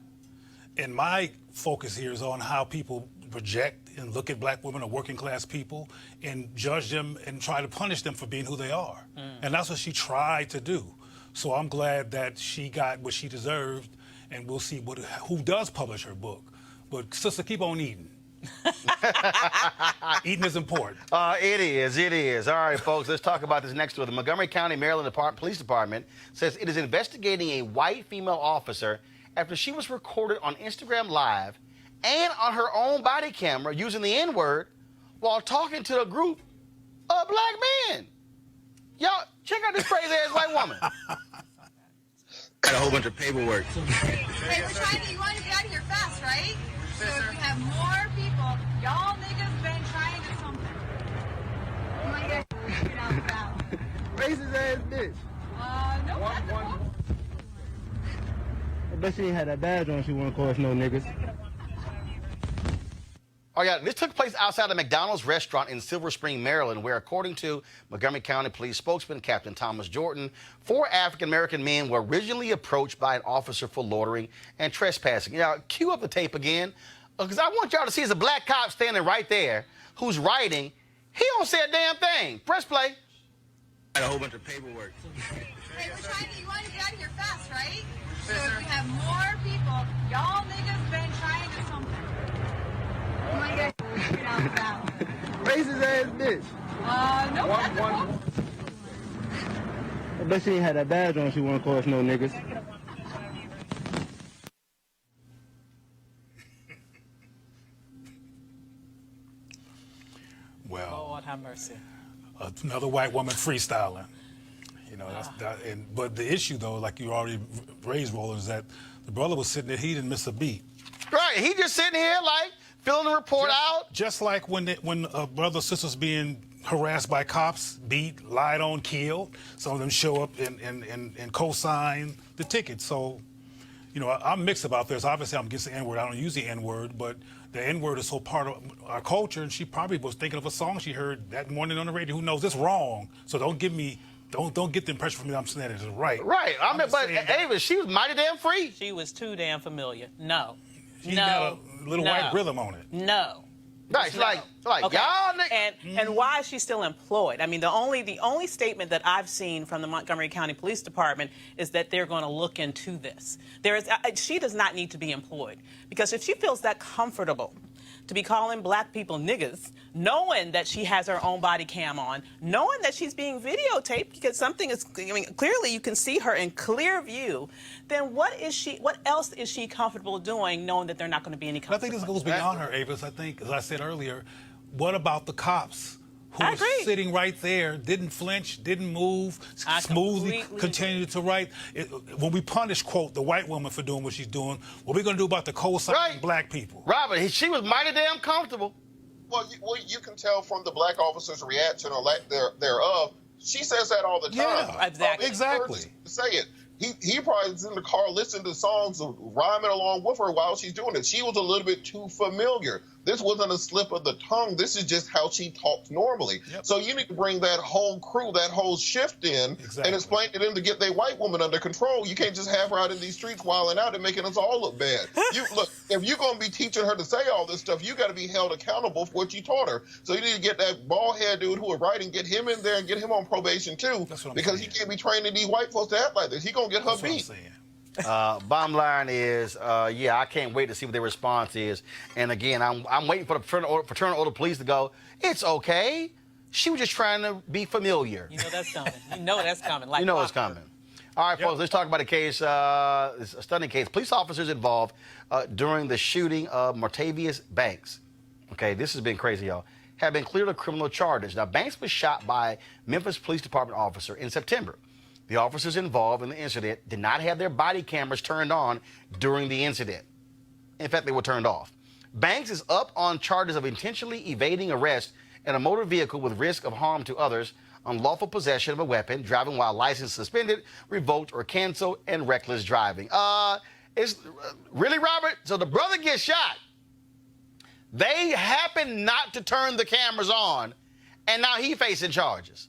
And my focus here is on how people project and look at black women or working class people and judge them and try to punish them for being who they are. And that's what she tried to do. So I'm glad that she got what she deserved, and we'll see who does publish her book. But sister, keep on eating. Eating is important. It is. All right, folks, let's talk about this next story. The Montgomery County, Maryland Police Department says it is investigating a white female officer after she was recorded on Instagram Live and on her own body camera using the N-word while talking to a group of black men. Y'all, check out this crazy-ass white woman. Got a whole bunch of paperwork. Hey, you want to get out of here fast, right? So if we have more people, y'all niggas been trying to something. You want to get out fast. Racist ass bitch. No, that's cool. I bet she ain't had that badge on. She won't call us no niggas. Oh, yeah, this took place outside a McDonald's restaurant in Silver Spring, Maryland, where, according to Montgomery County Police spokesman Captain Thomas Jordan, 4 African-American men were originally approached by an officer for loitering and trespassing. Now, cue up the tape again, because I want y'all to see there's a black cop standing right there who's writing. He don't say a damn thing. Press play. Got a whole bunch of paperwork. Hey, you want to get out of here fast, right? So if we have more people, y'all niggas been trying to something. You want to get out fast. Racist ass bitch. No, that's cool. I bet she ain't had that badge on. She won't call us no niggas. Well, Lord have mercy. another white woman freestyling. You know, but the issue, though, like you already raised, Roland, is that the brother was sitting there, he didn't miss a beat. Right, he just sitting here, like, filling the report out. Just like when a brother or sister's being harassed by cops, beat, lied on, killed, some of them show up and co-sign the ticket. So, you know, I'm mixed about this. Obviously, I'm against the N-word. I don't use the N-word, but the N-word is so part of our culture, and she probably was thinking of a song she heard that morning on the radio. Who knows? It's wrong. So don't get the impression from me that I'm saying it is right. Right. But Ava, she was mighty damn free. She was too damn familiar. No. She got a little white rhythm on it. No. Right, it's like Okay. y'all niggas. And why is she still employed? I mean, the only statement that I've seen from the Montgomery County Police Department is that they're going to look into this. She does not need to be employed, because if she feels that comfortable to be calling black people niggas, knowing that she has her own body cam on, knowing that she's being videotaped because something is, I mean, clearly you can see her in clear view, then what else is she comfortable doing, knowing that they're not going to be any But I think consequences? this goes beyond her, Avis. I think, as I said earlier, what about the cops who I were agree. sitting right there, didn't flinch, didn't move, smoothly completely continued to write? When we punish, quote, the white woman for doing what she's doing, what are we going to do about the co-signing black people? Robert, she was mighty damn comfortable. Well, you can tell from the black officer's reaction or lack thereof. She says that all the time. Yeah, exactly. To say it. He probably is in the car listening to songs, rhyming along with her while she's doing it. She was a little bit too familiar. This wasn't a slip of the tongue. This is just how she talks normally. Yep. So you need to bring that whole crew, that whole shift in, and explain to them to get their white woman under control. You can't just have her out in these streets wilding out and making us all look bad. Look, if you're going to be teaching her to say all this stuff, you got to be held accountable for what you taught her. So you need to get that bald head dude who was writing, get him in there and get him on probation too, because he can't be training these white folks to act like this. He gonna get her beat. Bottom line is, I can't wait to see what their response is. And again, I'm waiting for the fraternal order police to go, it's okay. She was just trying to be familiar. You know that's coming. You know that's coming. Like you know it's coming. All right, folks, let's talk about a case, it's a stunning case. Police officers involved during the shooting of Martavius Banks. Okay, this has been crazy, y'all. Have been cleared of criminal charges. Now, Banks was shot by Memphis Police Department officer in September. The officers involved in the incident did not have their body cameras turned on during the incident. In fact, they were turned off. Banks is up on charges of intentionally evading arrest in a motor vehicle with risk of harm to others, unlawful possession of a weapon, driving while license suspended, revoked or canceled, and reckless driving. It's really, Robert? So the brother gets shot. They happen not to turn the cameras on, and now he's facing charges.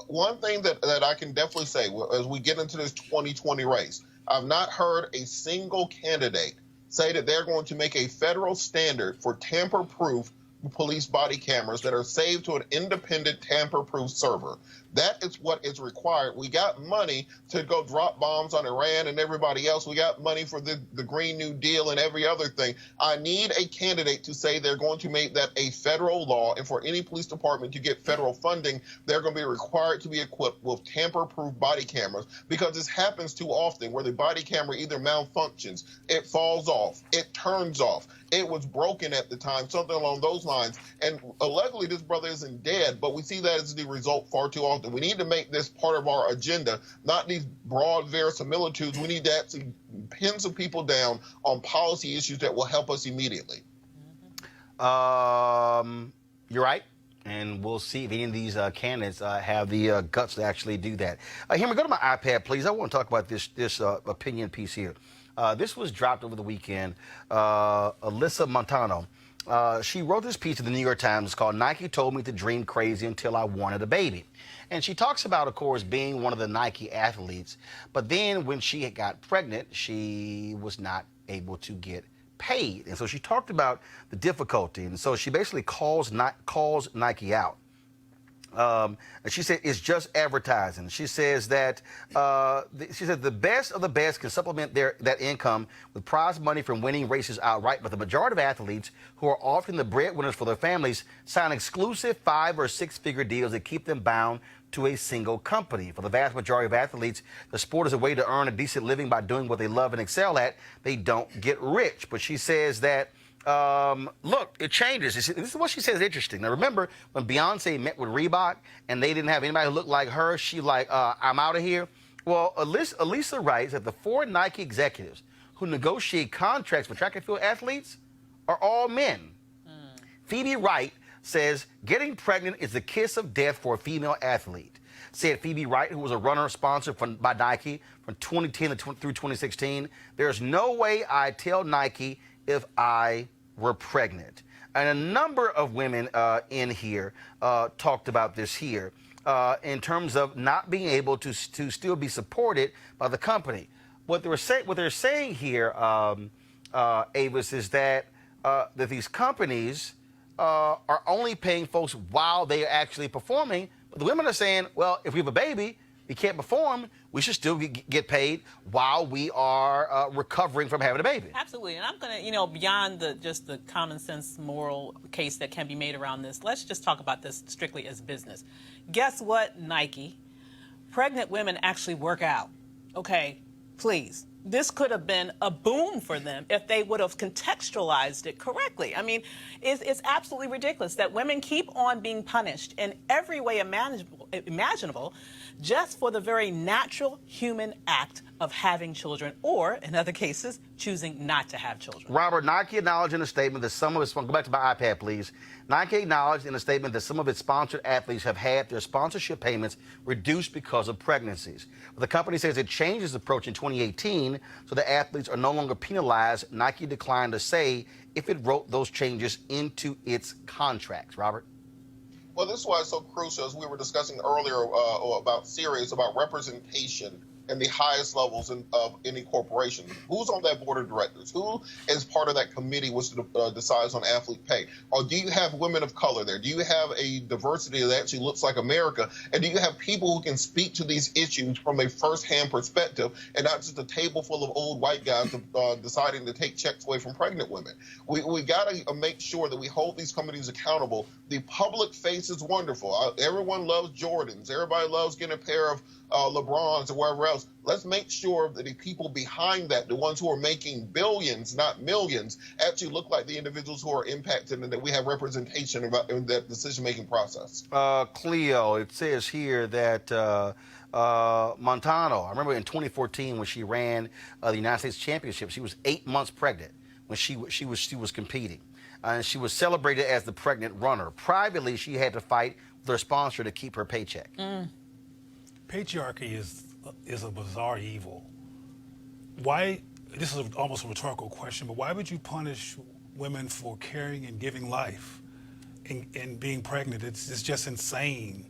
One thing that I can definitely say as we get into this 2020 race, I've not heard a single candidate say that they're going to make a federal standard for tamper-proof police body cameras that are saved to an independent tamper-proof server. That is what is required. We got money to go drop bombs on Iran and everybody else. We got money for the Green New Deal and every other thing. I need a candidate to say they're going to make that a federal law, and for any police department to get federal funding, they're going to be required to be equipped with tamper-proof body cameras, because this happens too often where the body camera either malfunctions, it falls off, it turns off, it was broken at the time, something along those lines. And luckily, this brother isn't dead, but we see that as the result far too often. We need to make this part of our agenda, not these broad verisimilitudes. We need to actually pin some people down on policy issues that will help us immediately. You're right. And we'll see if any of these candidates have the guts to actually do that. Henry, go to my iPad, please. I want to talk about this opinion piece here. This was dropped over the weekend. Alyssa Montano. She wrote this piece in the New York Times. It's called "Nike Told Me to Dream Crazy Until I Wanted a Baby." And she talks about, of course, being one of the Nike athletes. But then when she got pregnant, she was not able to get paid. And so she talked about the difficulty. And so she basically calls Nike out. And she said it's just advertising. She says that the best of the best can supplement that income with prize money from winning races outright, but the majority of athletes, who are often the breadwinners for their families, sign exclusive 5- or 6-figure deals that keep them bound to a single company. For the vast majority of athletes, the sport is a way to earn a decent living by doing what they love and excel at. They don't get rich. But she says that look, it changes. This is what she says is interesting. Now, remember when Beyonce met with Reebok and they didn't have anybody who looked like her? She I'm out of here. Well, Alyssa writes that the 4 Nike executives who negotiate contracts for track and field athletes are all men. Phoebe Wright says getting pregnant is the kiss of death for a female athlete. Said Phoebe Wright, who was a runner sponsored by Nike from 2010 through 2016. There's no way I'd tell Nike if I were pregnant. And a number of women in here talked about this here in terms of not being able to still be supported by the company. What they're saying here, Avis, is that these companies are only paying folks while they are actually performing. But the women are saying, well, if we have a baby, we can't perform, we should still get paid while we are recovering from having a baby. Absolutely. And I'm going to, beyond just the common sense moral case that can be made around this, let's just talk about this strictly as business. Guess what, Nike? Pregnant women actually work out. Okay, please. This could have been a boom for them if they would have contextualized it correctly. I mean, it's absolutely ridiculous that women keep on being punished in every way imaginable just for the very natural human act of having children, or, in other cases, choosing not to have children. Robert, Nike acknowledged in a statement that some of its, go back to my iPad, please. Nike acknowledged in a statement that some of its sponsored athletes have had their sponsorship payments reduced because of pregnancies. But the company says it changed its approach in 2018, so the athletes are no longer penalized. Nike declined to say if it wrote those changes into its contracts. Robert? Well, this is why it's so crucial, as we were discussing earlier about Sirius, about representation in the highest levels of any corporation. Who's on that board of directors? Who is part of that committee which decides on athlete pay? Or do you have women of color there? Do you have a diversity that actually looks like America? And do you have people who can speak to these issues from a first-hand perspective and not just a table full of old white guys deciding to take checks away from pregnant women? We got to make sure that we hold these companies accountable. The public face is wonderful. Everyone loves Jordans. Everybody loves getting a pair of LeBrons or wherever else. Let's make sure that the people behind that, the ones who are making billions, not millions, actually look like the individuals who are impacted, and that we have representation in that decision-making process. Cleo, it says here that Montano, I remember in 2014 when she ran the United States Championship, she was 8 months pregnant when she was competing. And she was celebrated as the pregnant runner. Privately, she had to fight with her sponsor to keep her paycheck. Patriarchy is a bizarre evil. Why, this is almost a rhetorical question, but why would you punish women for carrying and giving life and being pregnant? It's just insane.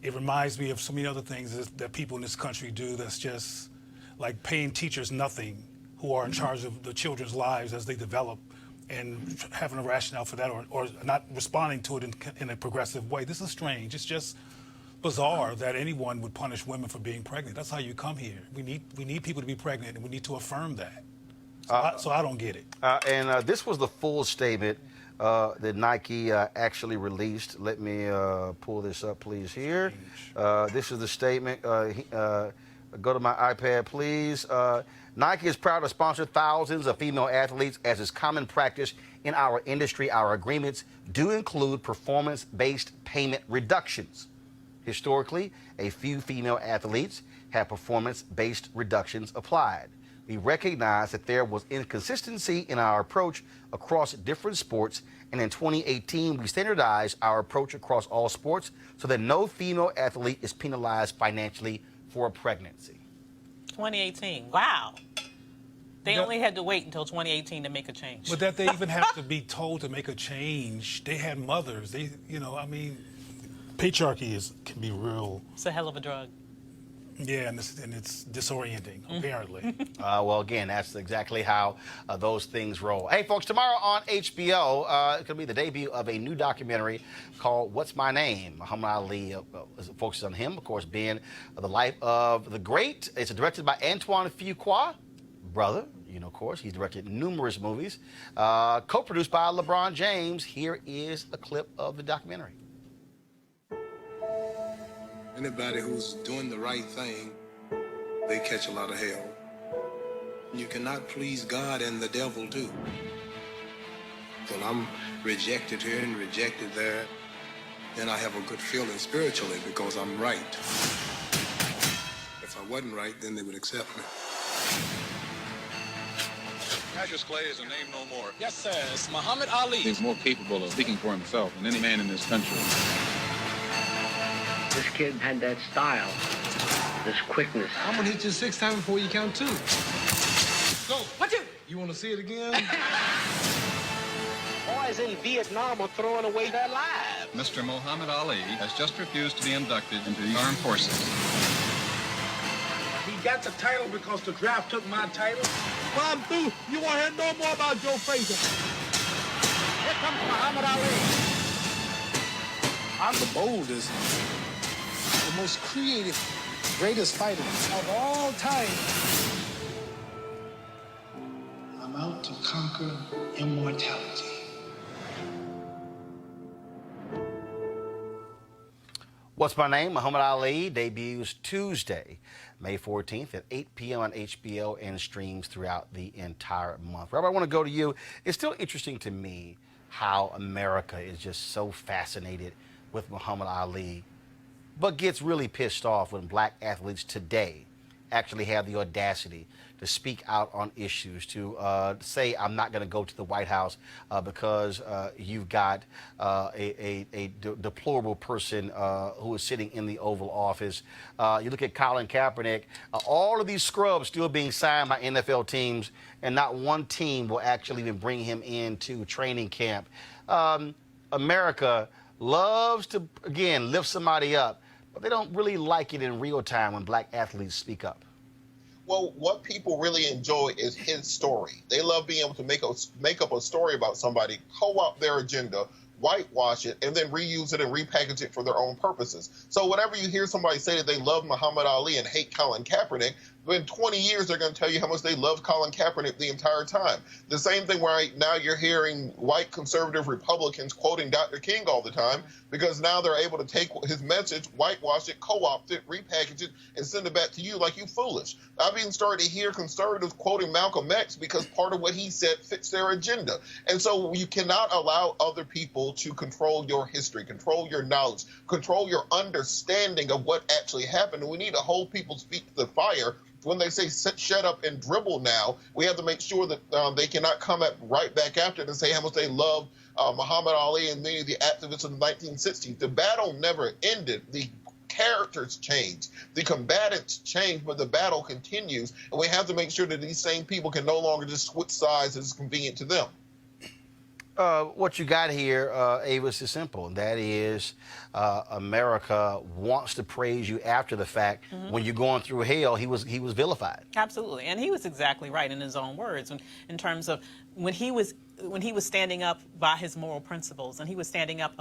It reminds me of so many other things that people in this country do that's just like paying teachers nothing who are in charge of the children's lives as they develop, and having a rationale for that, or not responding to it in a progressive way. This is strange. It's just bizarre that anyone would punish women for being pregnant. That's how you come here. We need people to be pregnant, and we need to affirm that. So I don't get it. And this was the full statement that Nike actually released. Let me pull this up, please, here. This is the statement. Go to my iPad, please. Nike is proud to sponsor thousands of female athletes, as is common practice in our industry. Our agreements do include performance-based payment reductions. Historically, a few female athletes have performance-based reductions applied. We recognize that there was inconsistency in our approach across different sports, and in 2018, we standardized our approach across all sports so that no female athlete is penalized financially for a pregnancy. 2018. Wow. They only had to wait until 2018 to make a change. But that they even have to be told to make a change. They had mothers. Patriarchy can be real. It's a hell of a drug. Yeah, and it's disorienting, apparently. Well, again, that's exactly how those things roll. Hey, folks, tomorrow on HBO, it's going to be the debut of a new documentary called What's My Name? Muhammad Ali focuses on him, of course, being the life of the great. It's directed by Antoine Fuqua, brother. Of course, he's directed numerous movies. Co-produced by LeBron James. Here is a clip of the documentary. Anybody who's doing the right thing, they catch a lot of hell. You cannot please God and the devil too. Well, I'm rejected here and rejected there, and I have a good feeling spiritually because I'm right. If I wasn't right, then they would accept me. Cassius Clay is a name no more. Yes, sir. It's Muhammad Ali. He's more capable of speaking for himself than any man in this country. This kid had that style, this quickness. I'm gonna hit you 6 times before you count 2. Go. What you? You wanna see it again? Boys in Vietnam are throwing away their lives. Mr. Muhammad Ali has just refused to be inducted into the armed forces. He got the title because the draft took my title. Well, I'm through. You won't hear no more about Joe Frazier. comes Muhammad Ali. I'm the boldest, the most creative, greatest fighter of all time. I'm out to conquer immortality. What's My Name? Muhammad Ali debuts Tuesday, May 14th at 8 p.m. on HBO and streams throughout the entire month. Robert, I want to go to you. It's still interesting to me how America is just so fascinated with Muhammad Ali, but gets really pissed off when black athletes today actually have the audacity to speak out on issues, to say, I'm not going to go to the White House because you've got a deplorable person who is sitting in the Oval Office. You look at Colin Kaepernick, all of these scrubs still being signed by NFL teams, and not one team will actually even bring him into training camp. America loves to, again, lift somebody up, but they don't really like it in real time when black athletes speak up. Well, what people really enjoy is his story. They love being able to make up a story about somebody, co-opt their agenda, whitewash it, and then reuse it and repackage it for their own purposes. So whenever you hear somebody say that they love Muhammad Ali and hate Colin Kaepernick, in 20 years, they're going to tell you how much they love Colin Kaepernick the entire time. The same thing where now you're hearing white conservative Republicans quoting Dr. King all the time, because now they're able to take his message, whitewash it, co-opt it, repackage it, and send it back to you like you foolish. I've even started to hear conservatives quoting Malcolm X because part of what he said fits their agenda. And so you cannot allow other people to control your history, control your knowledge, control your understanding of what actually happened. And we need to hold people's feet to the fire. When they say shut up and dribble now, we have to make sure that they cannot come right back after it and say how much they love Muhammad Ali and many of the activists in the 1960s. The battle never ended. The characters change. The combatants change, but the battle continues. And we have to make sure that these same people can no longer just switch sides as it's convenient to them. What you got here, Avis, is simple. That is, America wants to praise you after the fact. When you're going through hell, he was vilified. Absolutely, and he was exactly right in his own words in terms of when he was standing up by his moral principles and he was standing up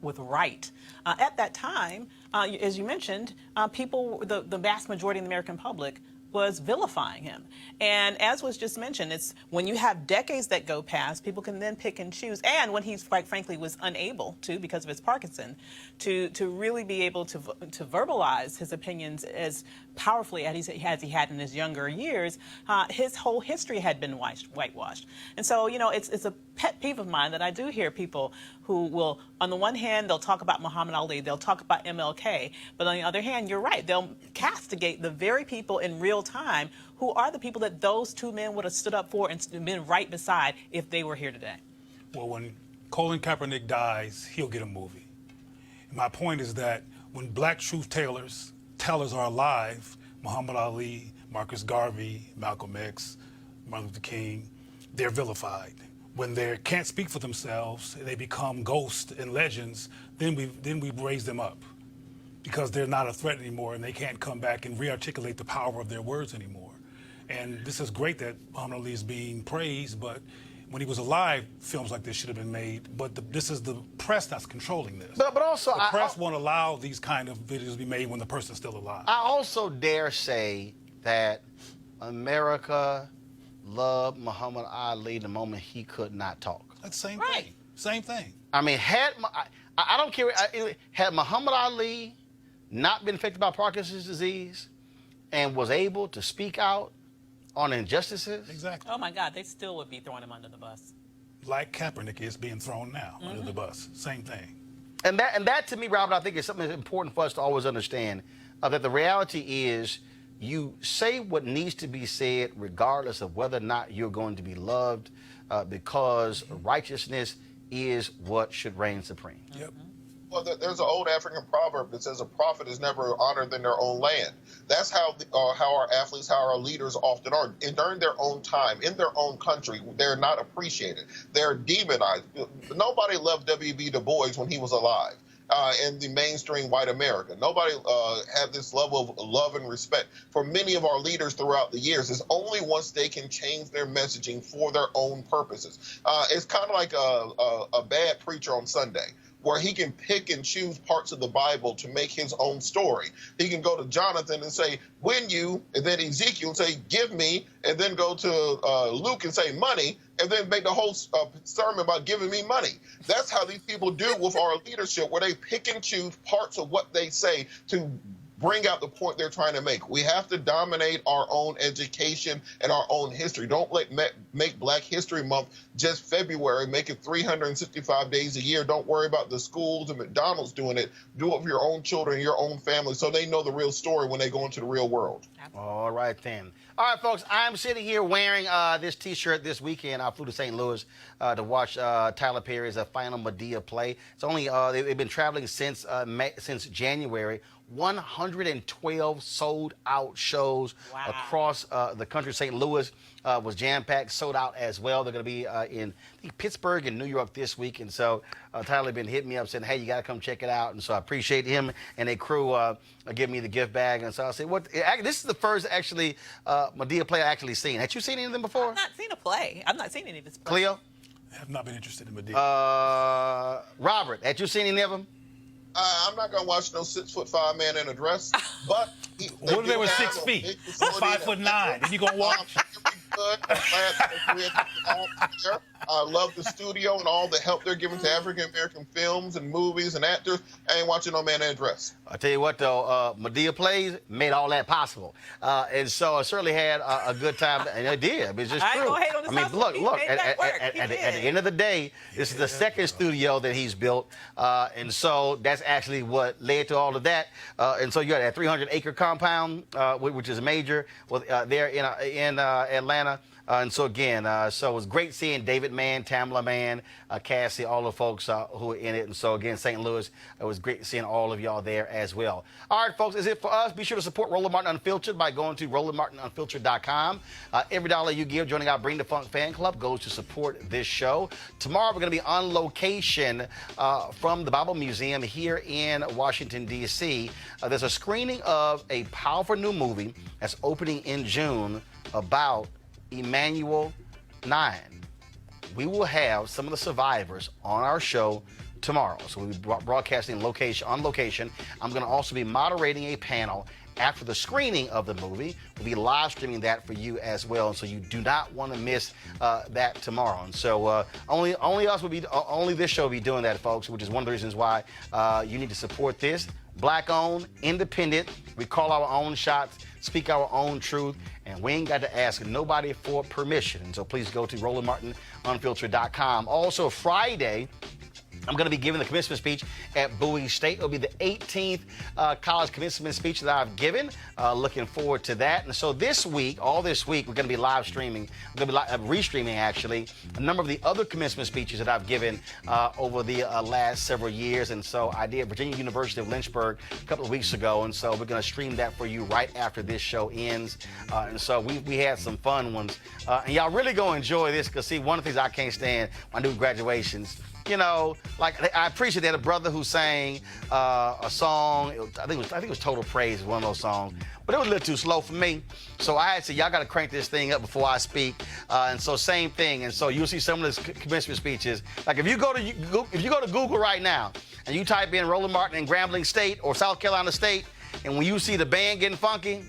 with right. At that time, as you mentioned, people, the vast majority of the American public, was vilifying him. And as was just mentioned, it's when you have decades that go past, people can then pick and choose. And when he's, quite frankly, was unable to, because of his Parkinson, to really be able to verbalize his opinions as powerfully as he had in his younger years, his whole history had been whitewashed. And so, you know, it's a pet peeve of mine that I do hear people who will, on the one hand, they'll talk about Muhammad Ali, they'll talk about MLK, but on the other hand, you're right, they'll castigate the very people in real time who are the people that those two men would have stood up for and been right beside if they were here today. Well, when Colin Kaepernick dies, he'll get a movie. And my point is that when black truth tellers are alive, Muhammad Ali, Marcus Garvey, Malcolm X, Martin Luther King, they're vilified. When they can't speak for themselves, they become ghosts and legends, then we raise them up because they're not a threat anymore and they can't come back and re-articulate the power of their words anymore. And this is great that Muhammad Ali is being praised, but when he was alive, films like this should have been made. But this is the press that's controlling this. But also, the press won't allow these kind of videos to be made when the person's still alive. I also dare say that America loved Muhammad Ali the moment he could not talk. That's the same thing. Same thing. I mean, I don't care. Had Muhammad Ali not been affected by Parkinson's disease and was able to speak out on injustices. Exactly. Oh my God, they still would be throwing him under the bus. Like Kaepernick is being thrown now under the bus. Same thing. And that to me, Robert, I think is something that's important for us to always understand, that the reality is you say what needs to be said regardless of whether or not you're going to be loved, because righteousness is what should reign supreme. Yep. Well, there's an old African proverb that says a prophet is never honored in their own land. That's how our athletes, how our leaders often are. And during their own time, in their own country, they're not appreciated. They're demonized. Nobody loved W.B. Du Bois when he was alive. in the mainstream white America. Nobody had this level of love and respect for many of our leaders throughout the years. It's only once they can change their messaging for their own purposes. It's kind of like a bad preacher on Sunday, where he can pick and choose parts of the Bible to make his own story. He can go to Jonathan and say, "When you," and then Ezekiel and say, "Give me," and then go to Luke and say, "Money," and then make the whole sermon about giving me money. That's how these people do with our leadership, where they pick and choose parts of what they say to bring out the point they're trying to make. We have to dominate our own education and our own history. Don't make Black History Month just February. Make it 365 days a year. Don't worry about the schools and McDonald's doing it. Do it for your own children, your own family, so they know the real story when they go into the real world. All right, then. All right, folks, I'm sitting here wearing this T-shirt this weekend. I flew to St. Louis to watch Tyler Perry's final Medea play. It's only they've been traveling since January. 112 sold-out shows across the country. St. Louis was jam-packed, sold out as well. They're going to be in Pittsburgh and New York this week. And so Tyler been hitting me up saying, "Hey, you got to come check it out." And so I appreciate him and a crew giving me the gift bag. And so I said, "What? This is the first actually Medea play I actually seen. Had you seen any of them before?" I've not seen a play. I've not seen any of his plays. Cleo? I have not been interested in Medea. Robert, had you seen any of them? I'm not gonna watch no 6'5" man in a dress, but what if they were 6 feet? 5'9"? And you gonna watch? Good. I love the studio and all the help they're giving to African American films and movies and actors. I ain't watching no man in a dress. I tell you what, though, Medea plays made all that possible, and so I certainly had a good time, and I did. I mean, it's just true. I mean, look. At the end of the day, this is the second studio that he's built, and so that's actually what led to all of that. And so you got that 300-acre compound, which is major, there in Atlanta. And so again, so it was great seeing David Mann, Tamla Mann, Cassie, all the folks who were in it. And so again, St. Louis, it was great seeing all of y'all there as well. All right, folks, is it for us? Be sure to support Roland Martin Unfiltered by going to RolandMartinUnfiltered.com. Every dollar you give joining our Bring the Funk fan club goes to support this show. Tomorrow we're going to be on location from the Bible Museum here in Washington, D.C. There's a screening of a powerful new movie that's opening in June about Emmanuel 9. We will have some of the survivors on our show tomorrow. So we'll be broadcasting on location. I'm going to also be moderating a panel after the screening of the movie. We'll be live streaming that for you as well. And so you do not want to miss that tomorrow. And so only this show will be doing that, folks, which is one of the reasons why you need to support this. Black-owned, independent. We call our own shots, speak our own truth, and we ain't got to ask nobody for permission. And so please go to RolandMartinUnfiltered.com. Also, Friday, I'm going to be giving the commencement speech at Bowie State. It'll be the 18th college commencement speech that I've given. Looking forward to that. And so this week, all this week, we're going to be live streaming. We're going to be restreaming, actually, a number of the other commencement speeches that I've given over the last several years. And so I did Virginia University of Lynchburg a couple of weeks ago. And so we're going to stream that for you right after this show ends. And so we had some fun ones. And y'all really going to enjoy this because, see, one of the things I can't stand when I do graduations, you know, like I appreciate that a brother who sang a song. I think it was Total Praise, one of those songs, but it was a little too slow for me. So I had to say, y'all got to crank this thing up before I speak. And so same thing. And so you'll see some of the commencement speeches. Like if you go to Google right now and you type in Roland Martin and Grambling State or South Carolina State, and when you see the band getting funky,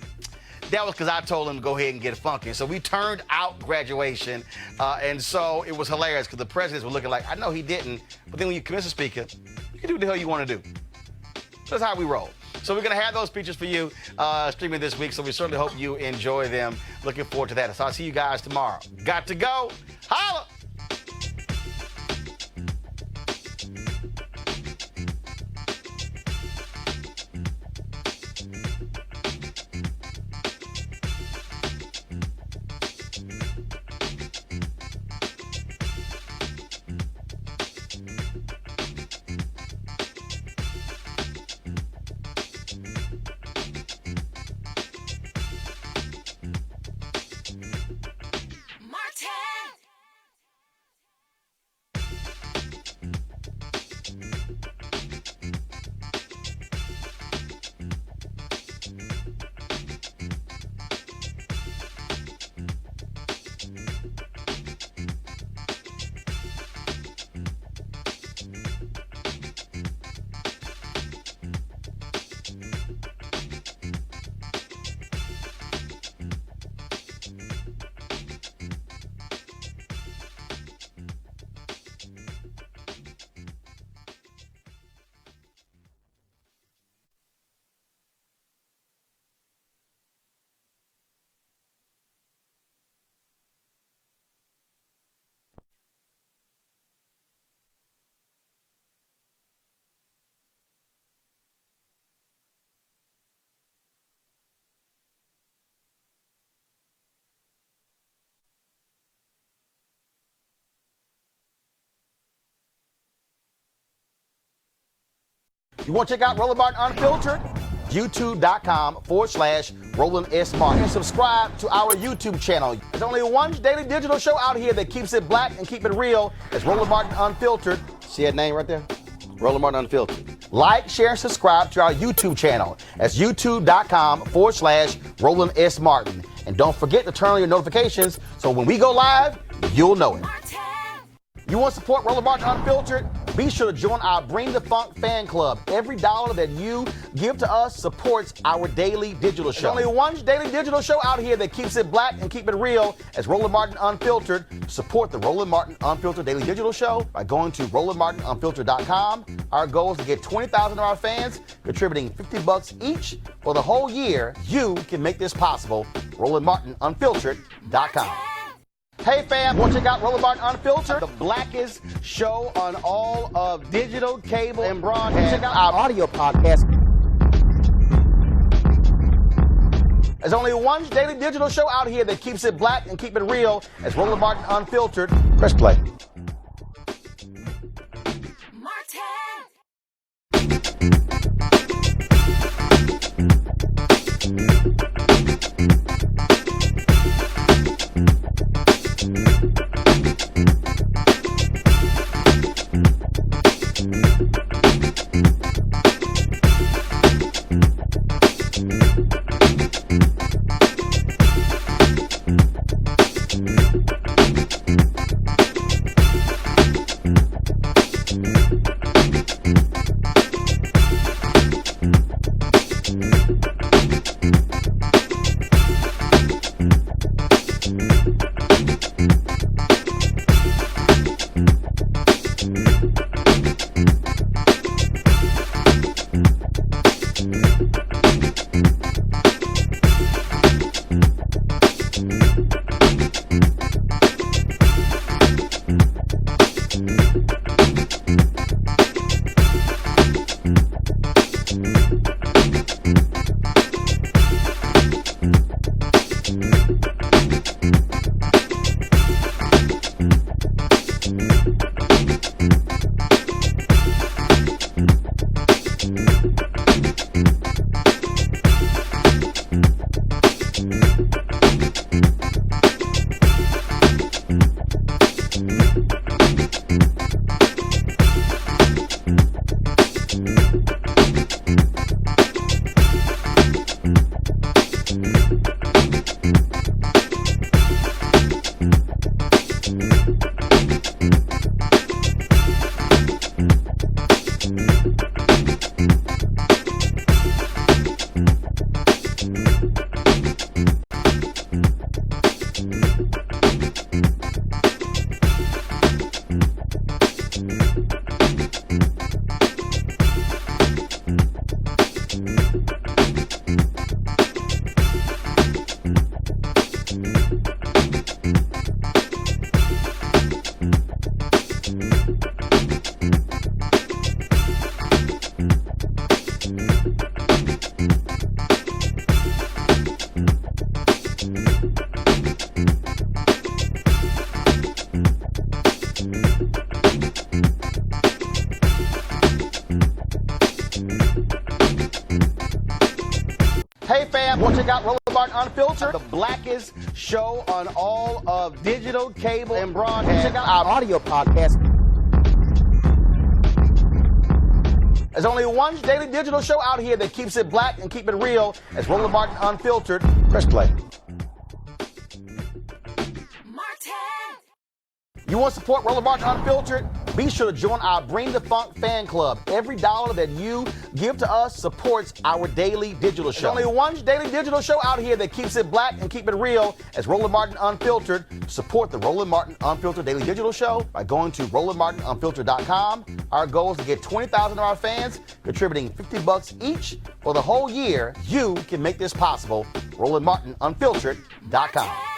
that was because I told him to go ahead and get funky. So we turned out graduation, and so it was hilarious because the presidents were looking like, I know he didn't, but then when you commence a speaker, you can do what the hell you want to do. That's how we roll. So we're going to have those speeches for you streaming this week, so we certainly hope you enjoy them. Looking forward to that. So I'll see you guys tomorrow. Got to go. Holla! You want to check out Roland Martin Unfiltered? YouTube.com/Roland S. Martin. And subscribe to our YouTube channel. There's only one daily digital show out here that keeps it black and keep it real. It's Roland Martin Unfiltered. See that name right there? Roland Martin Unfiltered. Like, share, and subscribe to our YouTube channel. That's youtube.com/Roland S. Martin. And don't forget to turn on your notifications so when we go live, you'll know it. You want to support Roland Martin Unfiltered? Be sure to join our Bring the Funk fan club. Every dollar that you give to us supports our daily digital show. There's only one daily digital show out here that keeps it black and keep it real. It's Roland Martin Unfiltered. Support the Roland Martin Unfiltered daily digital show by going to RolandMartinUnfiltered.com. Our goal is to get 20,000 of our fans contributing $50 each for the whole year. You can make this possible. RolandMartinUnfiltered.com. Hey fam, want to check out Roland Martin Unfiltered? The blackest show on all of digital, cable, and broadcast. Check out our audio podcast. There's only one daily digital show out here that keeps it black and keep it real. It's Roland Martin Unfiltered. Press play. Hey fam, want to check out Roland Martin Unfiltered? The blackest show on all of digital, cable, and broadcast. Check out our audio podcast. There's only one daily digital show out here that keeps it black and keep it real. It's Roland Martin Unfiltered. Press play. You want to support Roland Martin Unfiltered? Be sure to join our Bring the Funk fan club. Every dollar that you give to us supports our daily digital show. There's only one daily digital show out here that keeps it black and keep it real. It's Roland Martin Unfiltered. Support the Roland Martin Unfiltered daily digital show by going to RolandMartinUnfiltered.com. Our goal is to get 20,000 of our fans contributing $50 each for the whole year. You can make this possible. RolandMartinUnfiltered.com.